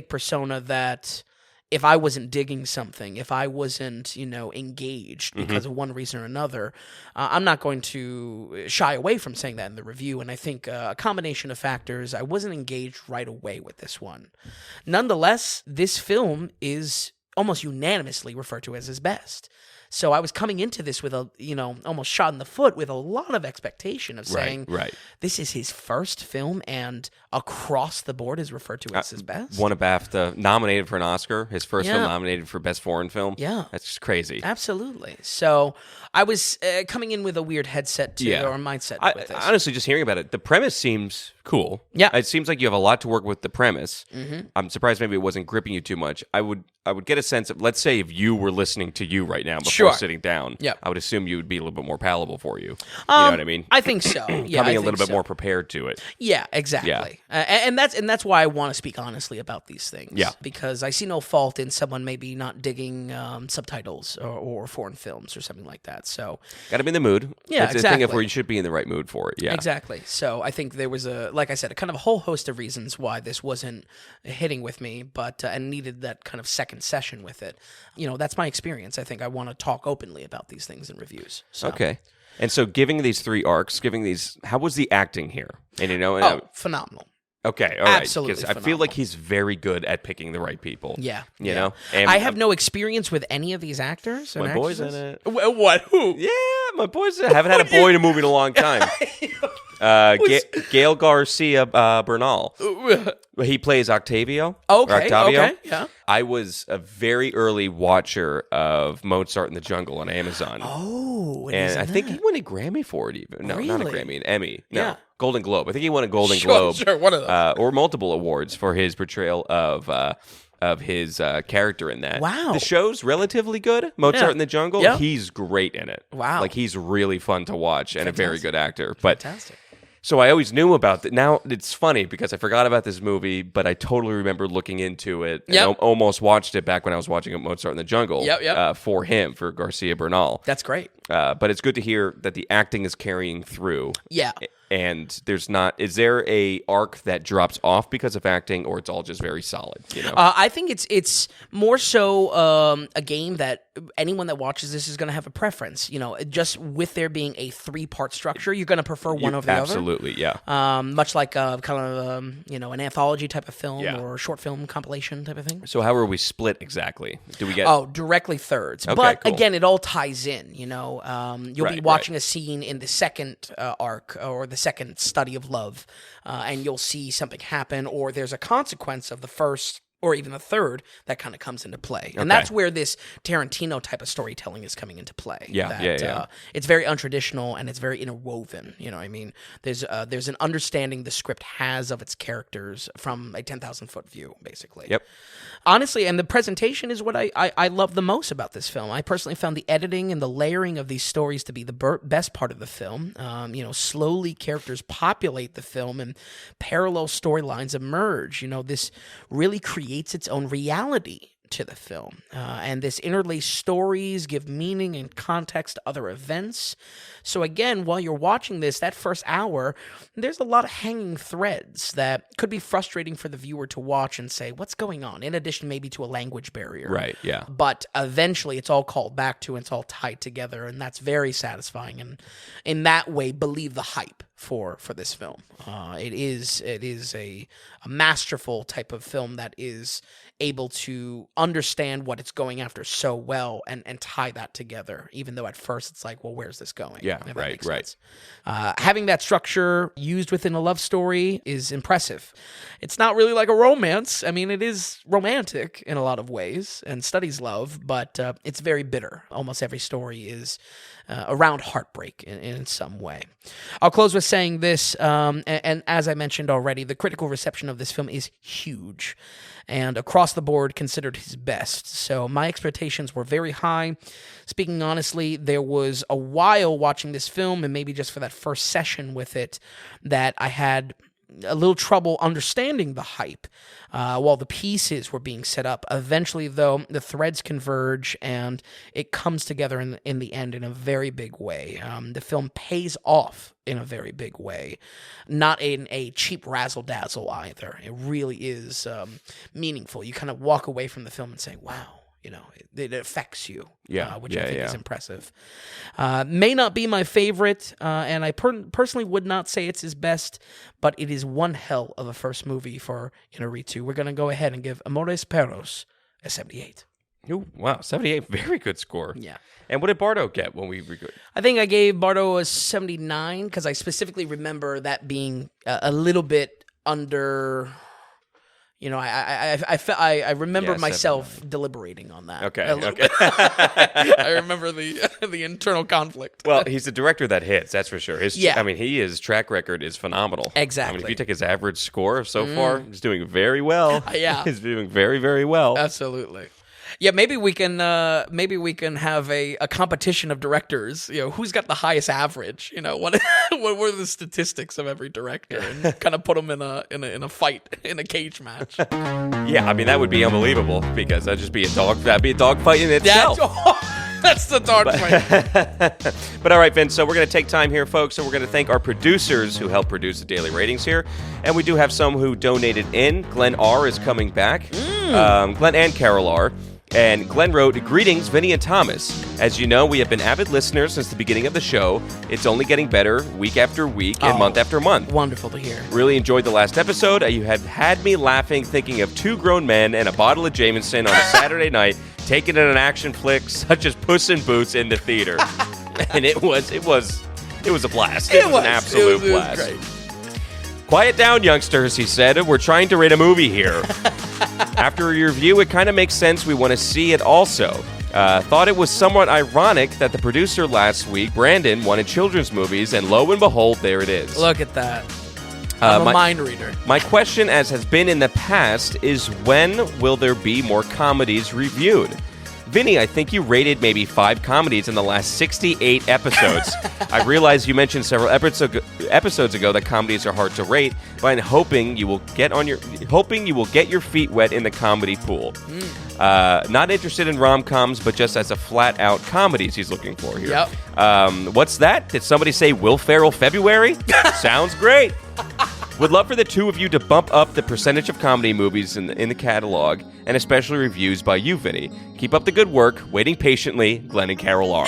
persona that if I wasn't digging something, if I wasn't, engaged because of one reason or another, I'm not going to shy away from saying that in the review. And I think a combination of factors, I wasn't engaged right away with this one. Nonetheless, this film is almost unanimously referred to as his best. So I was coming into this with almost shot in the foot with a lot of expectation of saying, this is his first film and across the board is referred to as his best. Won a BAFTA, nominated for an Oscar, his first film nominated for Best Foreign Film. Yeah. That's just crazy. Absolutely. So I was coming in with a weird headset or mindset with this. Honestly, just hearing about it, the premise seems cool. Yeah. It seems like you have a lot to work with the premise. I'm surprised maybe it wasn't gripping you too much. I would get a sense of, let's say if you were listening to you right now before sitting down, I would assume you would be a little bit more palatable for you. You know what I mean? I think so. Yeah, Coming a little bit more prepared to it. Yeah, exactly. Yeah. And that's why I want to speak honestly about these things. Yeah. Because I see no fault in someone maybe not digging subtitles or foreign films or something like that. So got to be in the mood. Yeah, it's a thing of where you should be in the right mood for it. Yeah, exactly. So I think there was like I said, a kind of a whole host of reasons why this wasn't hitting with me, but and needed that kind of second session with it. That's my experience. I think I want to talk openly about these things in reviews. So. Okay. And so giving these 3 arcs, how was the acting here? And phenomenal. Okay, all right. Absolutely, because I feel like he's very good at picking the right people. Yeah, you know. And I have no experience with any of these actors. My boy's in it. What? Who? Yeah, my boy's in it. I haven't had a boy in a movie in a long time. Gael Garcia Bernal. He plays Octavio. Okay, yeah. I was a very early watcher of Mozart in the Jungle on Amazon. Oh, and I think he won a Grammy for it even. No, really? Not a Grammy, an Emmy. No, yeah. Golden Globe. I think he won a Golden Globe. Sure, one of them. Or multiple awards for his portrayal of of his character in that. Wow. The show's relatively good. Mozart in the Jungle. Yeah. He's great in it. Wow. Like, he's really fun to watch and a very good actor. But Fantastic. so I always knew about that. Now it's funny because I forgot about this movie, but I totally remember looking into it and almost watched it back when I was watching Mozart in the Jungle for Garcia Bernal. That's great. But it's good to hear that the acting is carrying through. Yeah. And is there a arc that drops off because of acting, or it's all just very solid? You know? I think it's more so a game that anyone that watches this is going to have a preference. You know, just with there being a 3-part structure, you're going to prefer one over the other. Absolutely, yeah. Much like kind of an anthology type of film or a short film compilation type of thing. So how are we split exactly? Do we get directly thirds? Okay, but cool. Again, it all ties in. You know, you'll be watching a scene in the second arc or the second study of love, and you'll see something happen, or there's a consequence of the first or even the third that kind of comes into play. And that's where this Tarantino type of storytelling is coming into play. It's very untraditional and it's very interwoven. You know what I mean? There's an understanding the script has of its characters from a 10,000-foot view, basically. Yep. Honestly, and the presentation is what I love the most about this film. I personally found the editing and the layering of these stories to be the best part of the film. Slowly characters populate the film and parallel storylines emerge. You know, this really creates its own reality to the film. And this interlaced stories give meaning and context to other events. So again, while you're watching this, that first hour, there's a lot of hanging threads that could be frustrating for the viewer to watch and say, what's going on? In addition, maybe to a language barrier. Right, yeah. But eventually, it's all called back to, and it's all tied together, and that's very satisfying. And in that way, believe the hype for this film. It is a masterful type of film that is able to understand what it's going after so well and tie that together, even though at first it's like, well, where's this going? Yeah, right. Having that structure used within a love story is impressive. It's not really like a romance. I mean, it is romantic in a lot of ways and studies love, but it's very bitter. Almost every story is around heartbreak in some way. I'll close with saying this, and as I mentioned already, the critical reception of this film is huge and across the board considered his best. So my expectations were very high. Speaking honestly, there was a while watching this film, and maybe just for that first session with it, that I had a little trouble understanding the hype while the pieces were being set up. Eventually, though, the threads converge and it comes together in the end in a very big way. The film pays off in a very big way, not in a cheap razzle-dazzle either. It really is meaningful. You kind of walk away from the film and say, wow. You know, it affects you, which I think is impressive. May not be my favorite, and I personally would not say it's his best, but it is one hell of a first movie for Inarritu. We're going to go ahead and give Amores Perros a 78. Ooh, wow, 78, very good score. Yeah. And what did Bardo get when we recorded? I think I gave Bardo a 79 because I specifically remember that being a little bit under... You know, I remember myself deliberating on that. Okay. I remember the internal conflict. Well, he's the director that hits, that's for sure. His track record is phenomenal. Exactly. I mean, if you take his average score so far, he's doing very well. He's doing very, very well. Absolutely. Yeah, maybe we can have a competition of directors. You know, who's got the highest average? You know, what were the statistics of every director, and kind of put them in a fight, in a cage match. Yeah, I mean that would be unbelievable because that'd be a dog fight in itself. That's the dog fight. But all right, Vince, so we're going to take time here, folks, and we're going to thank our producers who help produce the daily ratings here. And we do have some who donated in. Glenn R. is coming back. Glenn and Carol R. And Glenn wrote, "Greetings, Vinny and Thomas. As you know, we have been avid listeners since the beginning of the show. It's only getting better week after week and month after month. Wonderful to hear. Really enjoyed the last episode. You have had me laughing thinking of two grown men and a bottle of Jameson on a Saturday night taking in an action flick such as Puss in Boots in the theater." And it was a blast. It was an absolute blast. It was great. "Quiet down, youngsters," he said. "We're trying to rate a movie here." After a review, it kind of makes sense we want to see it also. Thought it was somewhat ironic that the producer last week, Brandon, wanted children's movies, and lo and behold, there it is. Look at that. I'm a mind reader. My question, as has been in the past, is when will there be more comedies reviewed? Vinny, I think you rated maybe 5 comedies in the last 68 episodes. I realize you mentioned several episodes ago that comedies are hard to rate, but I'm hoping you will get your feet wet in the comedy pool. Not interested in rom-coms, but just as a flat-out comedies he's looking for here. Yep. What's that? Did somebody say Will Ferrell February? Sounds great. Would love for the two of you to bump up the percentage of comedy movies in the catalog, and especially reviews by you, Vinny. Keep up the good work. Waiting patiently, Glenn and Carol are.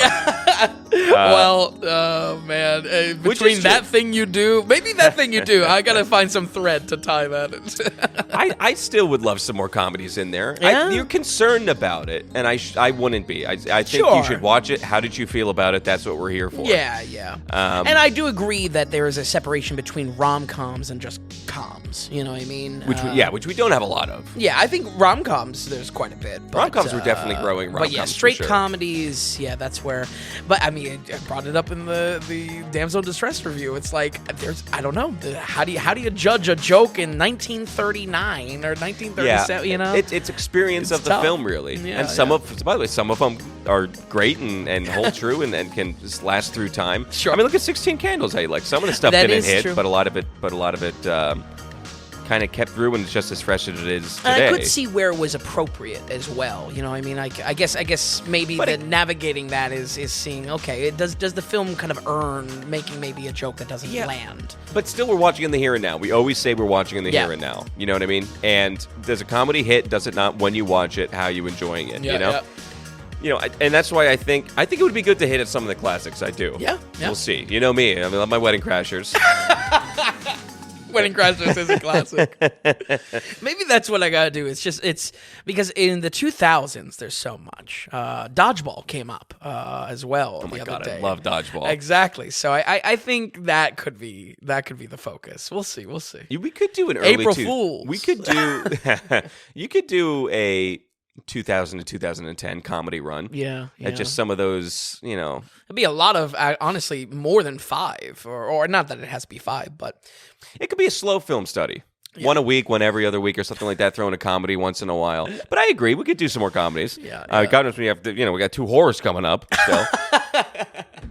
Man. Between that thing you do, maybe that thing you do, I gotta find some thread to tie that. I still would love some more comedies in there. Yeah? You're concerned about it, and I wouldn't be. I think Sure. you should watch it. How did you feel about it? That's what we're here for. Yeah. And I do agree that there is a separation between rom-coms and just coms. You know what I mean? Which we don't have a lot of. Yeah, I think rom-coms, there's quite a bit. But, Rom-coms were definitely growing. But yeah, straight comedies, yeah, that's where. But I mean, I brought it up in the Damsel in Distress review. It's like I don't know. How do you judge a joke in 1939 or 1937? You know, it's experience of the tough. film, really. Yeah, and by the way, some of them are great and hold true and can just last through time. Sure. I mean, look at 16 Candles. Hey, like some of the stuff That didn't is hit, true. but a lot of it kind of kept through, and it's just as fresh as it is today. And I could see where it was appropriate as well. You know, I mean, I guess maybe navigating that is seeing, okay, does the film kind of earn making maybe a joke that doesn't land? But still, we're watching in the here and now. We always say we're watching in the here and now. You know what I mean? And does a comedy hit? Does it not? When you watch it, how you enjoying it? Yeah, you know. yeah. You know, and that's why I think it would be good to hit at some of the classics. I do. Yeah. We'll see. You know me. I love my Wedding Crashers. Wedding Crashers is a classic. Maybe that's what I gotta do. It's because in the 2000s there's so much. Dodgeball came up as well. Oh my the God, other day. I love Dodgeball. Exactly. So I think that could be the focus. We'll see. We could do an early April Fools. We could do. You could do a 2000 to 2010 comedy run. Yeah. Just some of those, you know. It'd be a lot of, honestly, more than 5, or not that it has to be 5, but It could be a slow film study. Yeah. One a week, one every other week, or something like that. Throw in a comedy once in a while. But I agree, we could do some more comedies. Yeah. God knows we have to, we got 2 horrors coming up still.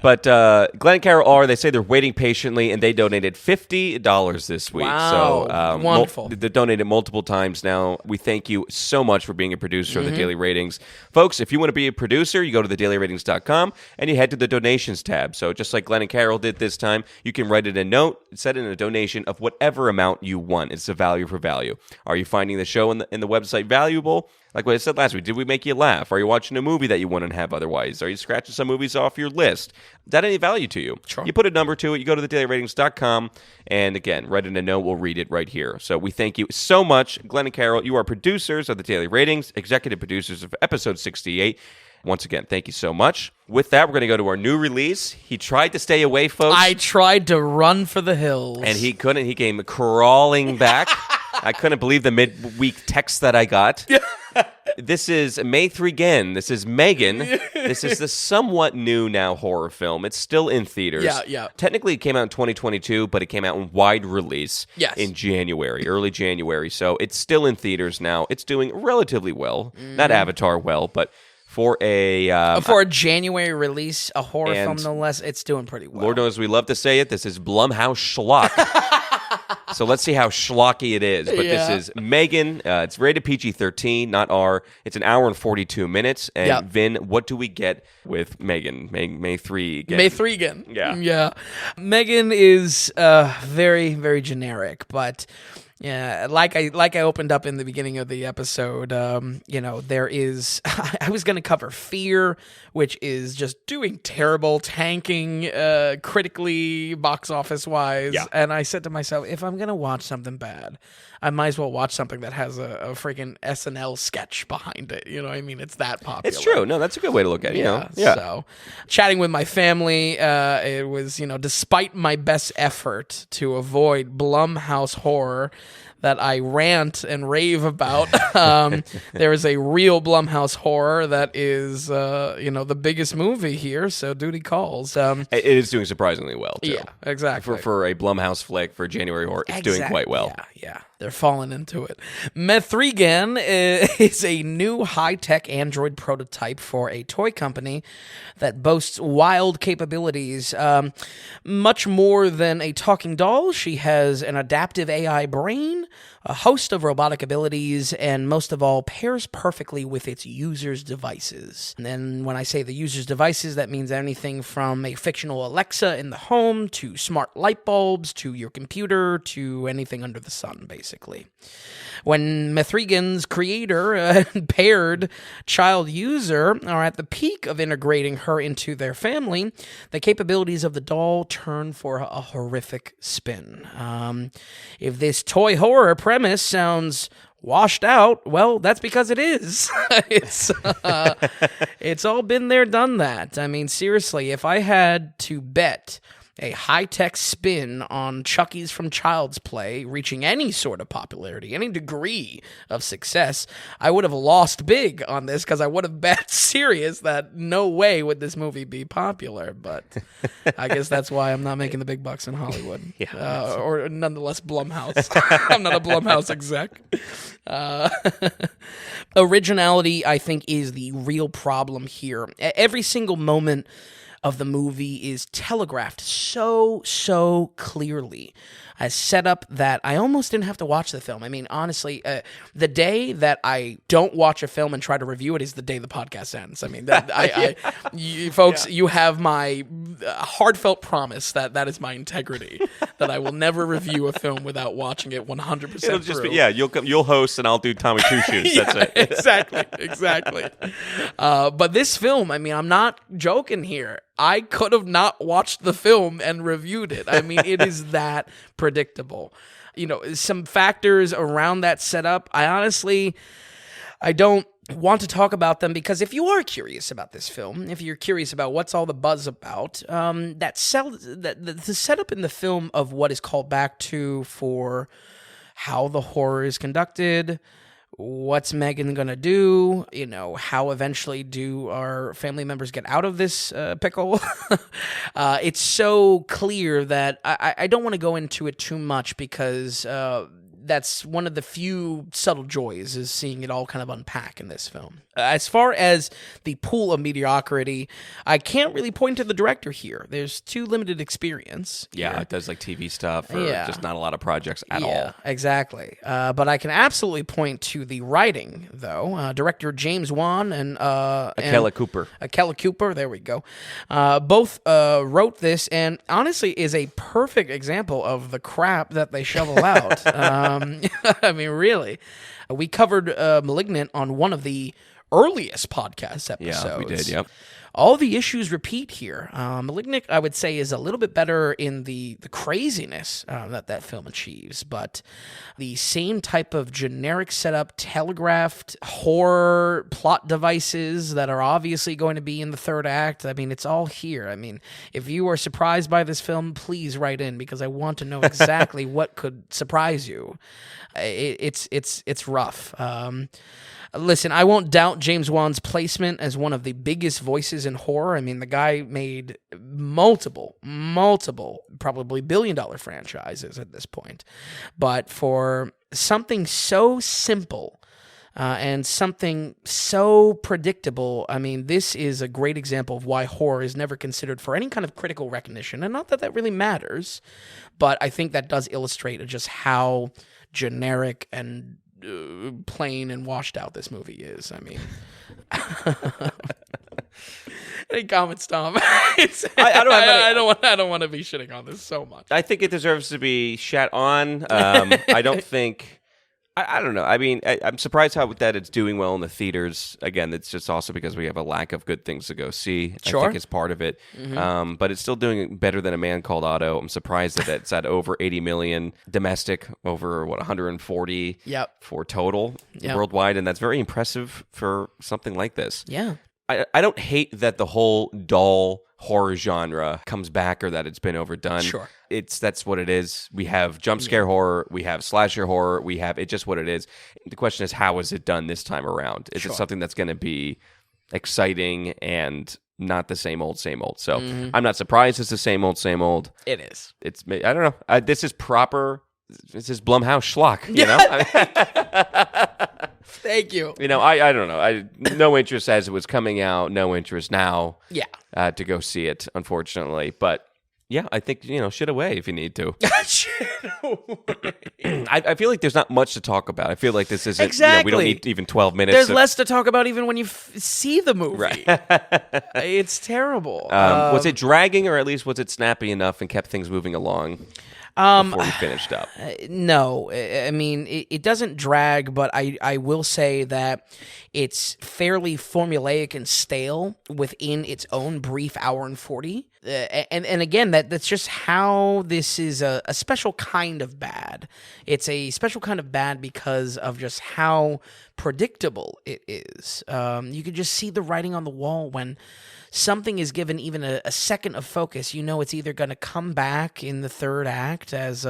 But Glenn and Carol they say they're waiting patiently, and they donated $50 this week. Wow. So Wonderful. They donated multiple times now. We thank you so much for being a producer of the Daily Ratings. Folks, if you want to be a producer, you go to thedailyratings.com and you head to the donations tab. So just like Glenn and Carol did this time, you can write in a note, set in a donation of whatever amount you want. It's a value for value. Are you finding the show in the website valuable? Like what I said last week, did we make you laugh? Are you watching a movie that you wouldn't have otherwise? Are you scratching some movies off your list? Is that any value to you? Sure. You put a number to it. You go to thedailyratings.com, and again, write in a note. We'll read it right here. So we thank you so much. Glenn and Carol, you are producers of the Daily Ratings, executive producers of episode 68. Once again, thank you so much. With that, we're going to go to our new release. He tried to stay away, folks. I tried to run for the hills. And he couldn't. He came crawling back. I couldn't believe the midweek text that I got. This is M3GAN. This is M3GAN. This is the somewhat new now horror film. It's still in theaters. Yeah. Technically, it came out in 2022, but it came out in wide release in January, early January. So it's still in theaters now. It's doing relatively well. Not Avatar well, but for a January release, a horror film no less, it's doing pretty well. Lord knows we love to say it. This is Blumhouse schlock. So let's see how schlocky it is. But this is M3GAN. It's rated PG-13, not R. It's an hour and 42 minutes. And Vin, what do we get with M3GAN? M3GAN. M3GAN. Yeah. M3GAN is very, very generic, but yeah, like I opened up in the beginning of the episode, there is. I was going to cover Fear, which is just doing terrible, tanking critically, box office wise. Yeah. And I said to myself, if I'm going to watch something bad, I might as well watch something that has a freaking SNL sketch behind it. You know what I mean? It's that popular. It's true. No, that's a good way to look at it. Yeah. So, chatting with my family, it was, despite my best effort to avoid Blumhouse horror, that I rant and rave about. There is a real Blumhouse horror that is, the biggest movie here, so duty calls. It is doing surprisingly well, too. Yeah, exactly. For a Blumhouse flick, for January horror, it's doing quite well. Yeah. They're falling into it. M3GAN is a new high-tech android prototype for a toy company that boasts wild capabilities. Much more than a talking doll, she has an adaptive AI brain, a host of robotic abilities, and most of all, pairs perfectly with its user's devices. And then when I say the user's devices, that means anything from a fictional Alexa in the home to smart light bulbs to your computer to anything under the sun, basically. When M3GAN's creator and paired child user are at the peak of integrating her into their family, the capabilities of the doll turn for a horrific spin. If this toy horror premise sounds washed out, well, that's because it is. It's all been there, done that. I mean, seriously, if I had to bet a high-tech spin on Chucky's from Child's Play reaching any sort of popularity, any degree of success, I would have lost big on this because I would have bet serious that no way would this movie be popular. But I guess that's why I'm not making the big bucks in Hollywood. Or nonetheless, Blumhouse. I'm not a Blumhouse exec. Originality, I think, is the real problem here. Every single moment of the movie is telegraphed so clearly as set up that I almost didn't have to watch the film. I mean, honestly, the day that I don't watch a film and try to review it is the day the podcast ends. I mean, you folks, you have my heartfelt promise that is my integrity, that I will never review a film without watching it 100% It'll just through. You'll host and I'll do Tommy Two Shoes. That's it. Exactly. But this film, I mean, I'm not joking here. I could have not watched the film and reviewed it. I mean, it is that predictable. Some factors around that setup, I don't want to talk about them because if you are curious about this film, if you're curious about what's all the buzz about, the setup in the film of what is called back to for how the horror is conducted, what's M3GAN gonna do? How eventually do our family members get out of this pickle? It's so clear that I don't want to go into it too much because that's one of the few subtle joys is seeing it all kind of unpack in this film. As far as the pool of mediocrity, I can't really point to the director here. There's too limited experience. Yeah, it does like TV stuff or just not a lot of projects at all. Yeah, exactly. But I can absolutely point to the writing, though. Director James Wan and Akela Cooper. Akela Cooper, there we go. Both wrote this and honestly is a perfect example of the crap that they shovel out. I mean, really. We covered Malignant on one of the earliest podcast episodes. Yeah, we did, yep. All the issues repeat here. Malignant, I would say, is a little bit better in the craziness that film achieves, but the same type of generic setup, telegraphed horror plot devices that are obviously going to be in the third act, I mean, it's all here. I mean, if you are surprised by this film, please write in because I want to know exactly what could surprise you. It's rough. Listen, I won't doubt James Wan's placement as one of the biggest voices in horror. I mean, the guy made multiple, probably billion-dollar franchises at this point. But for something so simple and something so predictable, I mean, this is a great example of why horror is never considered for any kind of critical recognition. And not that that really matters, but I think that does illustrate just how generic and plain and washed out this movie is. I mean, any comments, Tom? I don't want to be shitting on this so much. I think it deserves to be shat on. I don't think. I don't know. I mean, I'm surprised that it's doing well in the theaters. Again, it's just also because we have a lack of good things to go see. Sure. I think it's part of it. Mm-hmm. But it's still doing better than A Man Called Otto. I'm surprised that it's at over 80 million domestic, over 140 for total worldwide, and that's very impressive for something like this. Yeah. I don't hate that the whole doll horror genre comes back or that it's been overdone. Sure. That's what it is. We have jump scare horror, we have slasher horror, we have it's just what it is. The question is, how is it done this time around? Is it something that's going to be exciting and not the same old, same old? So I'm not surprised it's the same old. It is. I don't know. This is proper. This is Blumhouse schlock. You know. Thank you. You know, I don't know. No interest as it was coming out. No interest now. Yeah. To go see it, unfortunately, but. Yeah, I think, shit away if you need to. Shit away. I feel like there's not much to talk about. I feel like this isn't, exactly. We don't need even 12 minutes. There's less to talk about even when you see the movie. Right. It's terrible. Was it dragging, or at least was it snappy enough and kept things moving along before we finished up? No. I mean, it doesn't drag, but I will say that it's fairly formulaic and stale within its own brief hour and 40. And again, that's just how this is a special kind of bad. It's a special kind of bad because of just how predictable it is. You could just see the writing on the wall when something is given even a second of focus. It's either going to come back in the third act as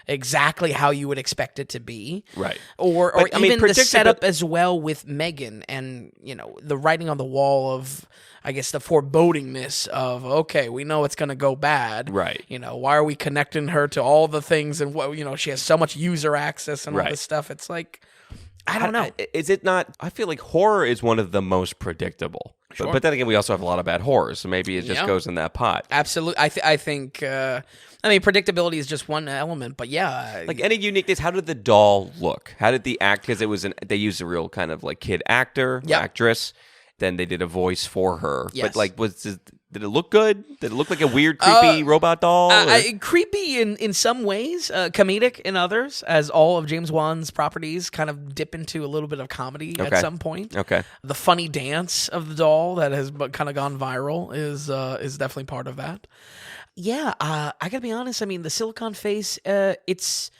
exactly how you would expect it to be, right? Or even the setup as well with M3GAN and the writing on the wall of, I guess, the forebodingness of, okay, we know it's going to go bad. Right. Why are we connecting her to all the things and what, she has so much user access and all this stuff. It's like, I don't know. Is it not? I feel like horror is one of the most predictable. Sure. But then again, we also have a lot of bad horrors, so maybe it just goes in that pot. Absolutely. I think, predictability is just one element, but yeah. Like any uniqueness, how did the doll look? How did the act, because they used a real kind of like kid actor, actress. Then they did a voice for her. Yes. But like, did it look good? Did it look like a weird, creepy robot doll? Creepy in some ways, comedic in others, as all of James Wan's properties kind of dip into a little bit of comedy at some point. Okay. The funny dance of the doll that has kind of gone viral is definitely part of that. Yeah, I gotta be honest. The silicone face, it's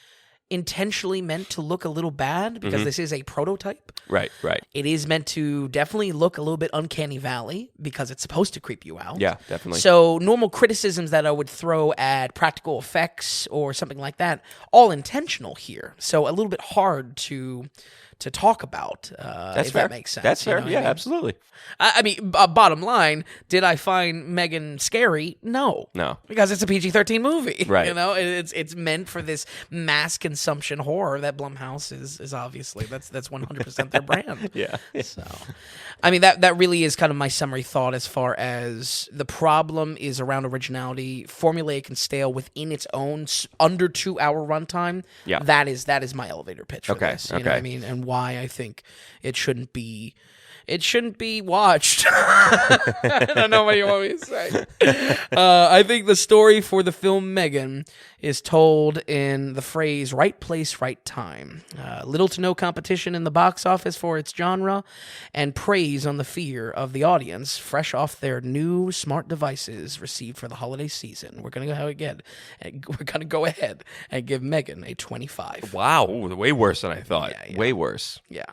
intentionally meant to look a little bad because this is a prototype. Right. It is meant to definitely look a little bit uncanny valley because it's supposed to creep you out. Yeah, definitely. So normal criticisms that I would throw at practical effects or something like that, all intentional here. So a little bit hard to talk about, That's if fair. that makes sense. That's fair. Yeah, absolutely. Bottom line, did I find M3GAN scary? No. Because it's a PG-13 movie. Right. It's meant for this mass consumption horror that Blumhouse is obviously. That's 100% their brand. Yeah. So, that really is kind of my summary thought as far as the problem is around originality, formulaic and stale within its own under 2 hour runtime. Yeah. That is my elevator pitch for this. You know what I mean? And why I think it shouldn't be watched. I don't know what you want me to say. I think the story for the film M3GAN is told in the phrase right place, right time. Little to no competition in the box office for its genre, and praise on the fear of the audience fresh off their new smart devices received for the holiday season. We're going to go ahead and give M3GAN a 25. Wow, way worse than I thought. Yeah. Way worse. Yeah.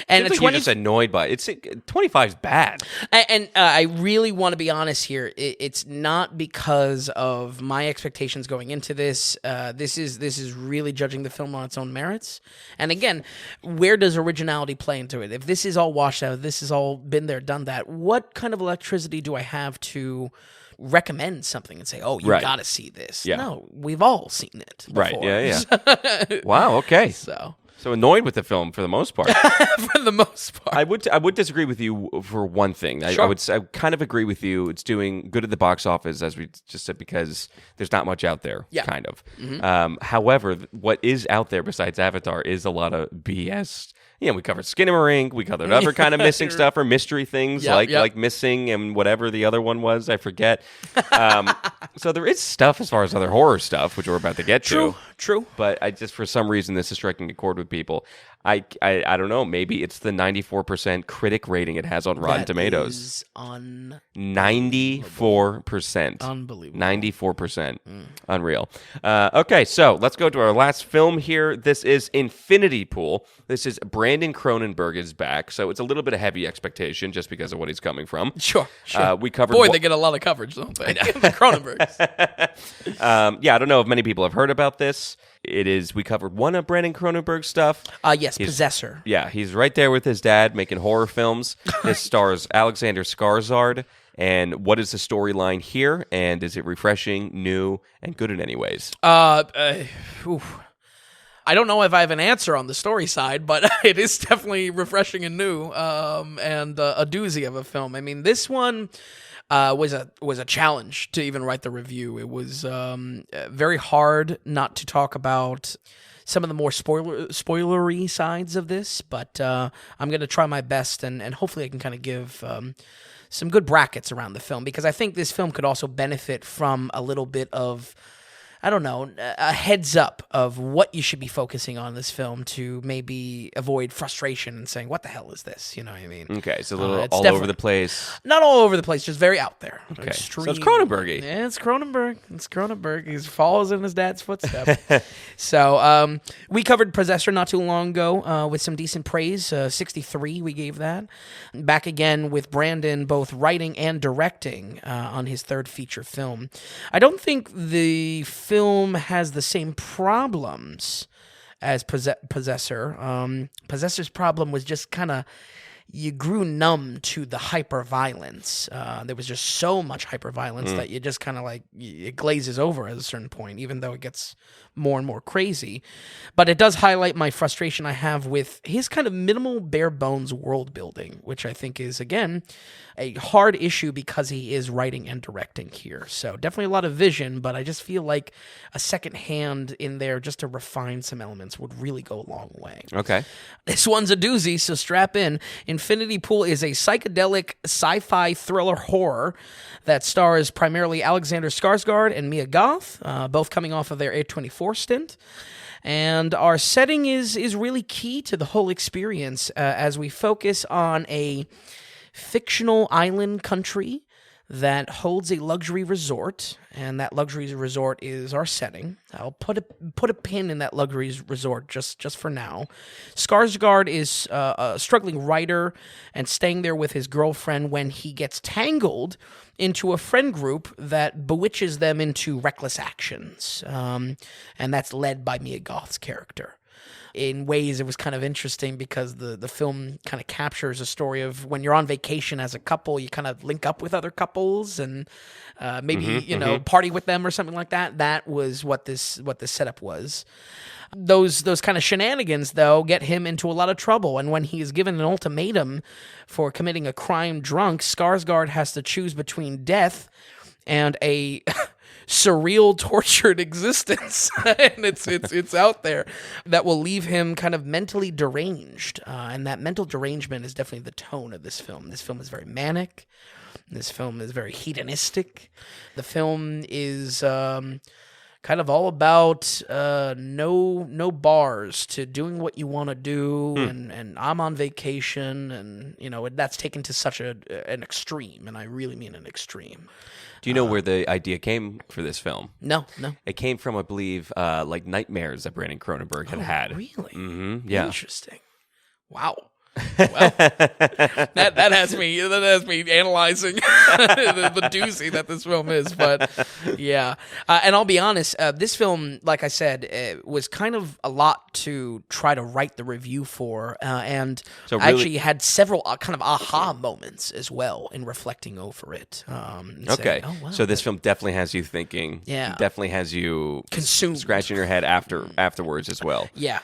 And you're just annoyed by it. 25 is bad. And I really want to be honest here. It's not because of my expectations going into this. This is really judging the film on its own merits. And again, where does originality play into it? If this is all washed out, this has all been there, done that, what kind of electricity do I have to recommend something and say, oh, you got to see this? Yeah. No, we've all seen it before. Right, yeah. Wow, okay. So annoyed with the film for the most part. For the most part. I would disagree with you for one thing. Sure. I kind of agree with you. It's doing good at the box office, as we just said, because there's not much out there, kind of. Mm-hmm. However, what is out there besides Avatar is a lot of BS. We covered Skinamarink. We covered other kind of missing stuff or mystery things like Missing and whatever the other one was. I forget. So there is stuff as far as other horror stuff, which we're about to get to. True. But I just, for some reason, this is striking a chord with people. I don't know. Maybe it's the 94% critic rating it has on Rotten Tomatoes. Is 94%. Unbelievable. 94%. Unreal. Okay, so let's go to our last film here. This is Infinity Pool. This is Brandon Cronenberg is back, so it's a little bit of heavy expectation just because of what he's coming from. Sure. We covered. Boy, they get a lot of coverage, don't they? The Cronenbergs. I don't know if many people have heard about this. We covered one of Brandon Cronenberg's stuff. Yes, Possessor. Yeah, he's right there with his dad making horror films. This stars Alexander Skarsgård. And what is the storyline here? And is it refreshing, new, and good in any ways? I don't know if I have an answer on the story side, but it is definitely refreshing and new, and a doozy of a film. I mean, this one was a challenge to even write the review. It was very hard not to talk about some of the more spoilery sides of this, but I'm going to try my best, and hopefully I can kind of give some good brackets around the film, because I think this film could also benefit from a little bit of, I don't know, a heads up of what you should be focusing on in this film to maybe avoid frustration and saying, what the hell is this? You know what I mean? Okay, it's a little all over the place. Not all over the place, just very out there. Okay, so it's Cronenberg-y. Yeah, it's Cronenberg. It's Cronenberg. He follows in his dad's footsteps. So we covered Possessor not too long ago with some decent praise. 63 we gave that. Back again with Brandon both writing and directing on his third feature film. I don't think the film has the same problems as Possessor. Possessor's problem was just kind of, you grew numb to the hyper-violence. There was just so much hyper-violence that you just kind of like, it glazes over at a certain point, even though it gets more and more crazy. But it does highlight my frustration I have with his kind of minimal, bare-bones world building, which I think is, again, a hard issue because he is writing and directing here. So definitely a lot of vision, but I just feel like a second hand in there just to refine some elements would really go a long way. Okay. This one's a doozy, so strap in. Infinity Pool is a psychedelic sci-fi thriller horror that stars primarily Alexander Skarsgård and Mia Goth, both coming off of their A24 stint. And our setting is really key to the whole experience as we focus on a fictional island country that holds a luxury resort, and that luxury resort is our setting. I'll put a pin in that luxury resort just for now. Skarsgård is a struggling writer and staying there with his girlfriend when he gets tangled into a friend group that bewitches them into reckless actions, and that's led by Mia Goth's character. In ways, it was kind of interesting because the film kind of captures a story of when you're on vacation as a couple, you kind of link up with other couples and maybe party with them or something like that. That was what this setup was. Those kind of shenanigans, though, get him into a lot of trouble. And when he is given an ultimatum for committing a crime drunk, Skarsgård has to choose between death and a surreal, tortured existence, and it's out there that will leave him kind of mentally deranged, and that mental derangement is definitely the tone of this film. This film is very manic. This film is very hedonistic. The film is kind of all about no bars to doing what you want to do, and I'm on vacation, and that's taken to such an extreme, and I really mean an extreme. Do you know where the idea came for this film? No. It came from, I believe, like nightmares that Brandon Cronenberg had. Really? Mm-hmm. Yeah. Interesting. Wow. Well, that has me analyzing the doozy that this film is, but yeah. And I'll be honest, this film, like I said, was kind of a lot to try to write the review for, and so really, I actually had several kind of aha moments as well in reflecting over it. Okay, saying, oh, wow, so this film definitely has you thinking. Yeah, definitely has you consumed, scratching your head afterwards as well. Yeah.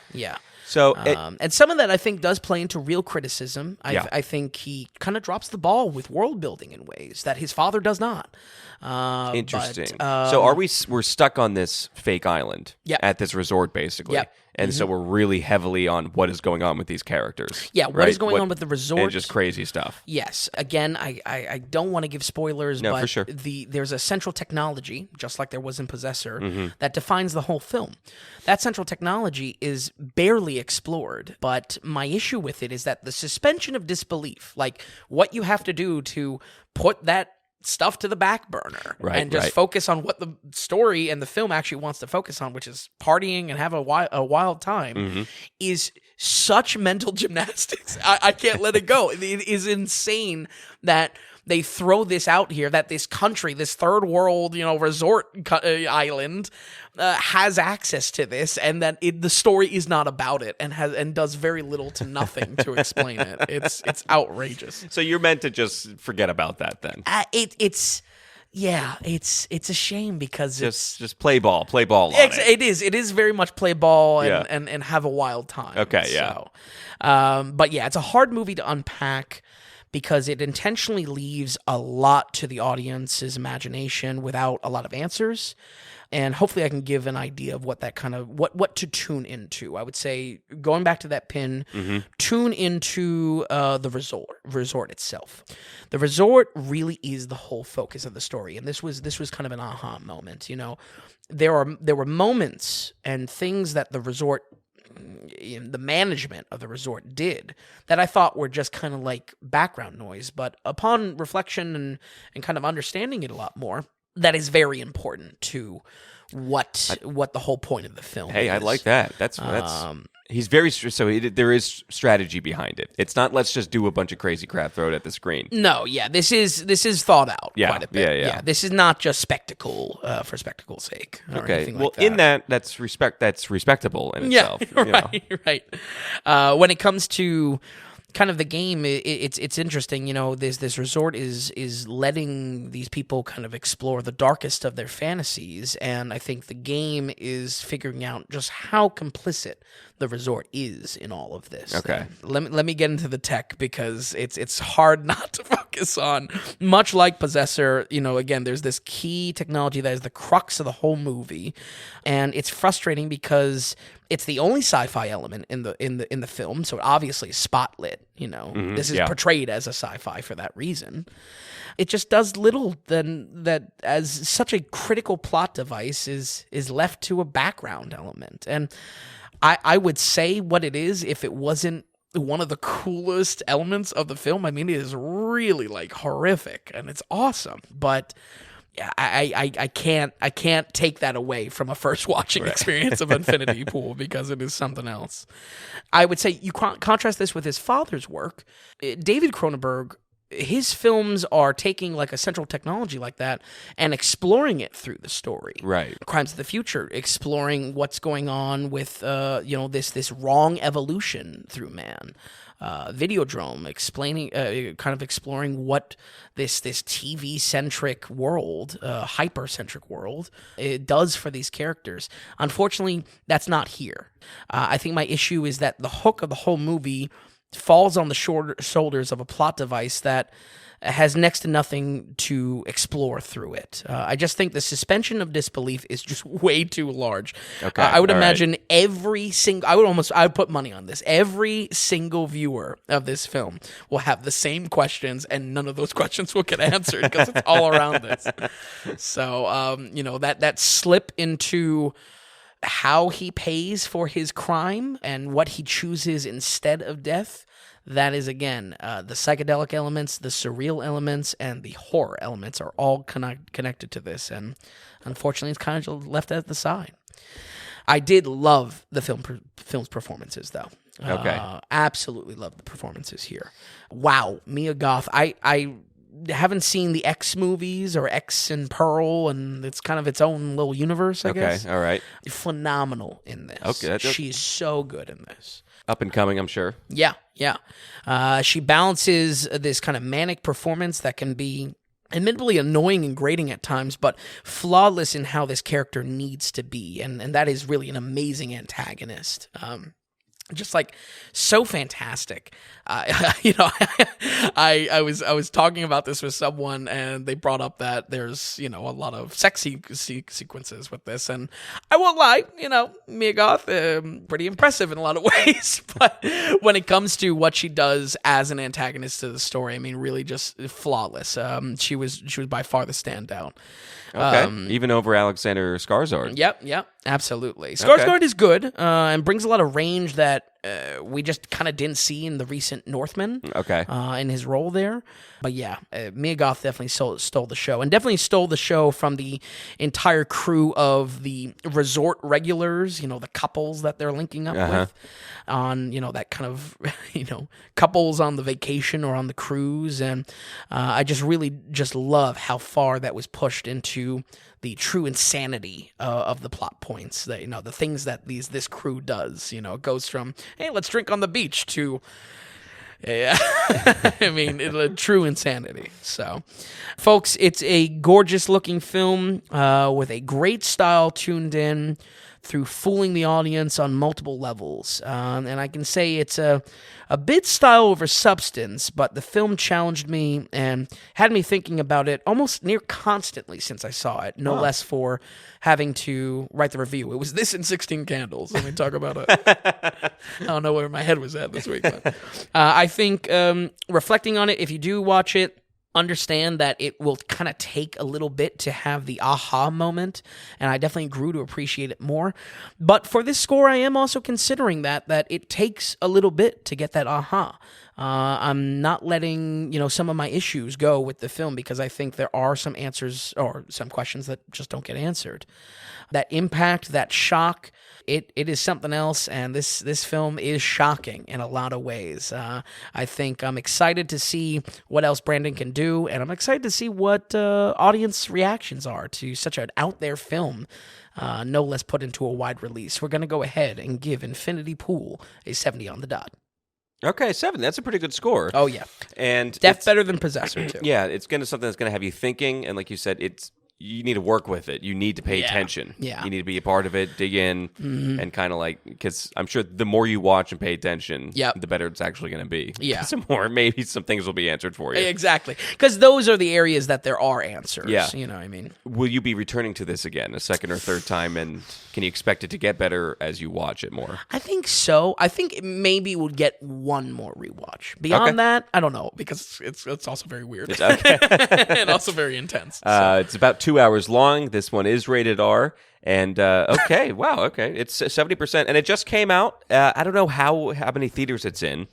So, and some of that I think does play into real criticism. I think he kind of drops the ball with world building in ways that his father does not. Interesting. But, So we're stuck on this fake island at this resort, basically. Yep. And so we're really heavily on what is going on with these characters. Yeah, what is going on with the resort? And just crazy stuff. Yes. Again, I don't want to give spoilers, but for sure. There's a central technology, just like there was in Possessor, that defines the whole film. That central technology is barely explored, but my issue with it is that the suspension of disbelief, like what you have to do to put that stuff to the back burner and just focus on what the story and the film actually wants to focus on, which is partying and have a wild time, is such mental gymnastics. I can't let it go. It is insane that they throw this out here, that this country, this third world, resort island has access to this, and that the story is not about it and does very little to nothing to explain it. It's outrageous. So you're meant to just forget about that then. It's a shame because just play ball on it is very much play ball and have a wild time. Okay, yeah. So, but yeah, it's a hard movie to unpack, because it intentionally leaves a lot to the audience's imagination without a lot of answers. And hopefully I can give an idea of what that kind of, what to tune into. I would say, going back to that pin, tune into the resort itself. The resort really is the whole focus of the story. And this was kind of an aha moment. There were moments and things that the resort, the management of the resort, did that I thought were just kind of like background noise, but upon reflection and kind of understanding it a lot more, that is very important to what the whole point of the film is. Hey, I like that. That's he's very there is strategy behind it. It's not let's just do a bunch of crazy crap, throw it at the screen. No, yeah, this is thought out quite a bit. Yeah. This is not just spectacle for spectacle's sake. Or anything like that. In that's respectable in itself. Right. When it comes to kind of the game, it's interesting. This resort is letting these people kind of explore the darkest of their fantasies, and I think the game is figuring out just how complicit the resort is in all of this. Okay, let me get into the tech, because it's hard not to focus on. Much like Possessor, again, there's this key technology that is the crux of the whole movie, and it's frustrating because it's the only sci-fi element in the film, so it obviously is spotlit. This is portrayed as a sci-fi for that reason. It just does little than that, as such a critical plot device is left to a background element. And I would say what it is, if it wasn't one of the coolest elements of the film. I mean, it is really like horrific and it's awesome, but I can't take that away from a first watching experience of Infinity Pool, because it is something else. I would say you contrast this with his father's work. David Cronenberg, his films are taking like a central technology like that and exploring it through the story. Right. Crimes of the Future, exploring what's going on with this wrong evolution through man. Videodrome, exploring what this TV-centric world, hyper-centric world, it does for these characters. Unfortunately, that's not here. I think my issue is that the hook of the whole movie falls on the shoulders of a plot device that has next to nothing to explore through it. I just think the suspension of disbelief is just way too large. Okay, I would imagine I would put money on this. Every single viewer of this film will have the same questions, and none of those questions will get answered because it's all around this. So, that slip into how he pays for his crime and what he chooses instead of death, that is, again, the psychedelic elements, the surreal elements, and the horror elements are all connected to this, and unfortunately it's kind of left at the side. I did love the film's performances, though. Okay. Absolutely love the performances here. Wow, Mia Goth. I haven't seen the X movies or X and Pearl, and it's kind of its own little universe, I guess. Okay, all right. Phenomenal in this. Okay, she's so good in this. Up and coming, I'm sure. Yeah. She balances this kind of manic performance that can be admittedly annoying and grating at times, but flawless in how this character needs to be, and that is really an amazing antagonist. just like so fantastic. I was talking about this with someone, and they brought up that there's a lot of sex sequences with this, and I won't lie, Mia Goth, pretty impressive in a lot of ways, but when it comes to what she does as an antagonist to the story, I mean, really just flawless. She was by far the standout. Okay, even over Alexander Skarsgård. Yep, absolutely. Skarsgård is good and brings a lot of range that we just kind of didn't see in the recent Northman. Okay. In his role there. But yeah, Mia Goth definitely stole the show, and definitely stole the show from the entire crew of the resort regulars, the couples that they're linking up with on, that kind of, couples on the vacation or on the cruise. And I just really just love how far that was pushed into the true insanity of the plot points, that the things that this crew does. It goes from, hey, let's drink on the beach, to I mean, true insanity. So, folks, it's a gorgeous looking film with a great style tuned in through fooling the audience on multiple levels. And I can say it's a bit style over substance, but the film challenged me and had me thinking about it almost near constantly since I saw it, no less for having to write the review. It was this and 16 Candles. Let me talk about it. I don't know where my head was at this week. But, I think reflecting on it, if you do watch it, understand that it will kind of take a little bit to have the aha moment, and I definitely grew to appreciate it more. But for this score, I am also considering that it takes a little bit to get that aha. I'm not letting some of my issues go with the film, because I think there are some answers or some questions that just don't get answered. That impact, that shock, it is something else, and this film is shocking in a lot of ways. I think I'm excited to see what else Brandon can do, and I'm excited to see what audience reactions are to such an out there film, no less put into a wide release. We're going to go ahead and give Infinity Pool a 70 on the dot. Okay, 7. That's a pretty good score. Oh, yeah. And better than Possessor, too. Yeah, it's something that's going to have you thinking, and like you said, you need to work with it. You need to pay attention. Yeah. You need to be a part of it, dig in, and kind of because I'm sure the more you watch and pay attention, the better it's actually going to be. Yeah. Maybe some things will be answered for you. Exactly. Because those are the areas that there are answers. Yeah. You know what I mean? Will you be returning to this again a second or third time, and can you expect it to get better as you watch it more? I think so. I think maybe we'll get one more rewatch. Beyond that, I don't know, because it's also very weird. It's okay. And also very intense. It's about 2 hours long. This one is rated R. And okay, wow, okay, it's 70%, and it just came out. I don't know how many theaters it's in.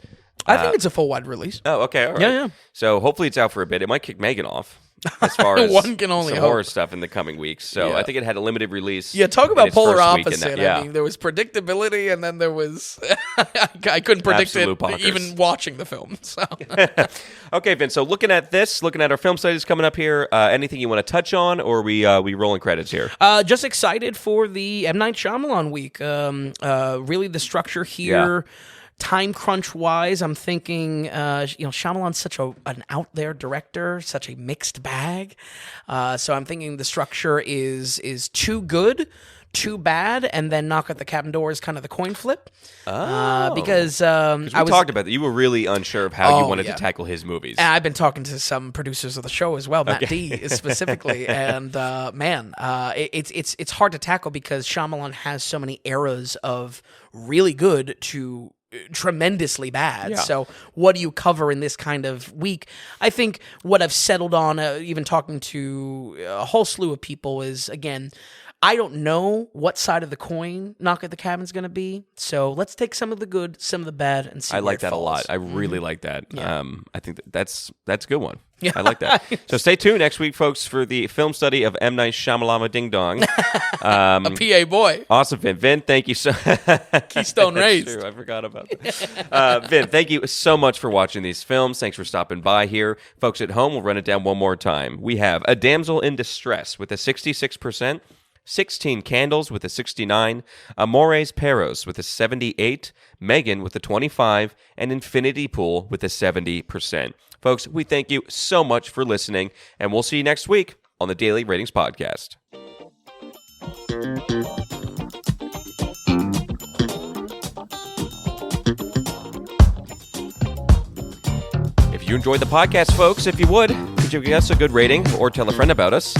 I think it's a full wide release. Oh, okay, all right. Yeah. So hopefully it's out for a bit. It might kick M3GAN off as far as one can only some hope. horror stuff in the coming weeks. So I think it had a limited release. Yeah, talk about its polar first week opposite. Yeah. I mean, there was predictability, and then there was I couldn't predict Absolute it bonkers. even watching the film. So Okay, Vince. So looking at our film studies coming up here, anything you want to touch on, or we rolling credits here? Just excited for the M. Night Shyamalan week. Really, the structure here. Yeah. Time crunch wise, I'm thinking, Shyamalan's such an out there director, such a mixed bag. So I'm thinking the structure is too good, too bad, and then Knock at the Cabin Door is kind of the coin flip. Because we talked about that. You were really unsure of how you wanted to tackle his movies. And I've been talking to some producers of the show as well, Matt D specifically, and it's hard to tackle because Shyamalan has so many eras of really good to tremendously bad. Yeah. So what do you cover in this kind of week? I think what I've settled on, even talking to a whole slew of people, is, again, I don't know what side of the coin Knock at the Cabin's going to be. So let's take some of the good, some of the bad, and see. I where like it that falls. a lot. I really like that. Yeah. I think that's a good one. Yeah. I like that. So stay tuned next week, folks, for the film study of M. Night Shyamalan Ding Dong. A PA boy. Awesome, Vin, thank you so Keystone raised. True, I forgot about that. Vin, thank you so much for watching these films. Thanks for stopping by here. Folks at home, we'll run it down one more time. We have A Damsel in Distress with a 66%. 16 Candles with a 69, Amores Perros with a 78, M3GAN with a 25, and Infinity Pool with a 70%. Folks, we thank you so much for listening, and we'll see you next week on the Daily Ratings Podcast. Did you enjoy the podcast, folks? If you would, could you give us a good rating or tell a friend about us?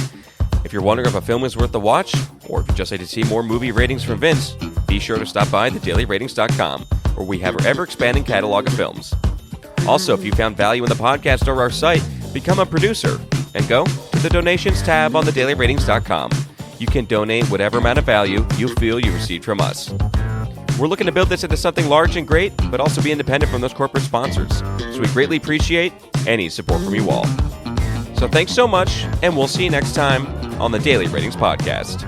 If you're wondering if a film is worth the watch, or if you just like to see more movie ratings from Vince, be sure to stop by thedailyratings.com, where we have our ever-expanding catalog of films. Also, if you found value in the podcast or our site, become a producer and go to the donations tab on thedailyratings.com. You can donate whatever amount of value you feel you received from us. We're looking to build this into something large and great, but also be independent from those corporate sponsors. So we greatly appreciate any support from you all. So thanks so much, and we'll see you next time on the Daily Ratings Podcast.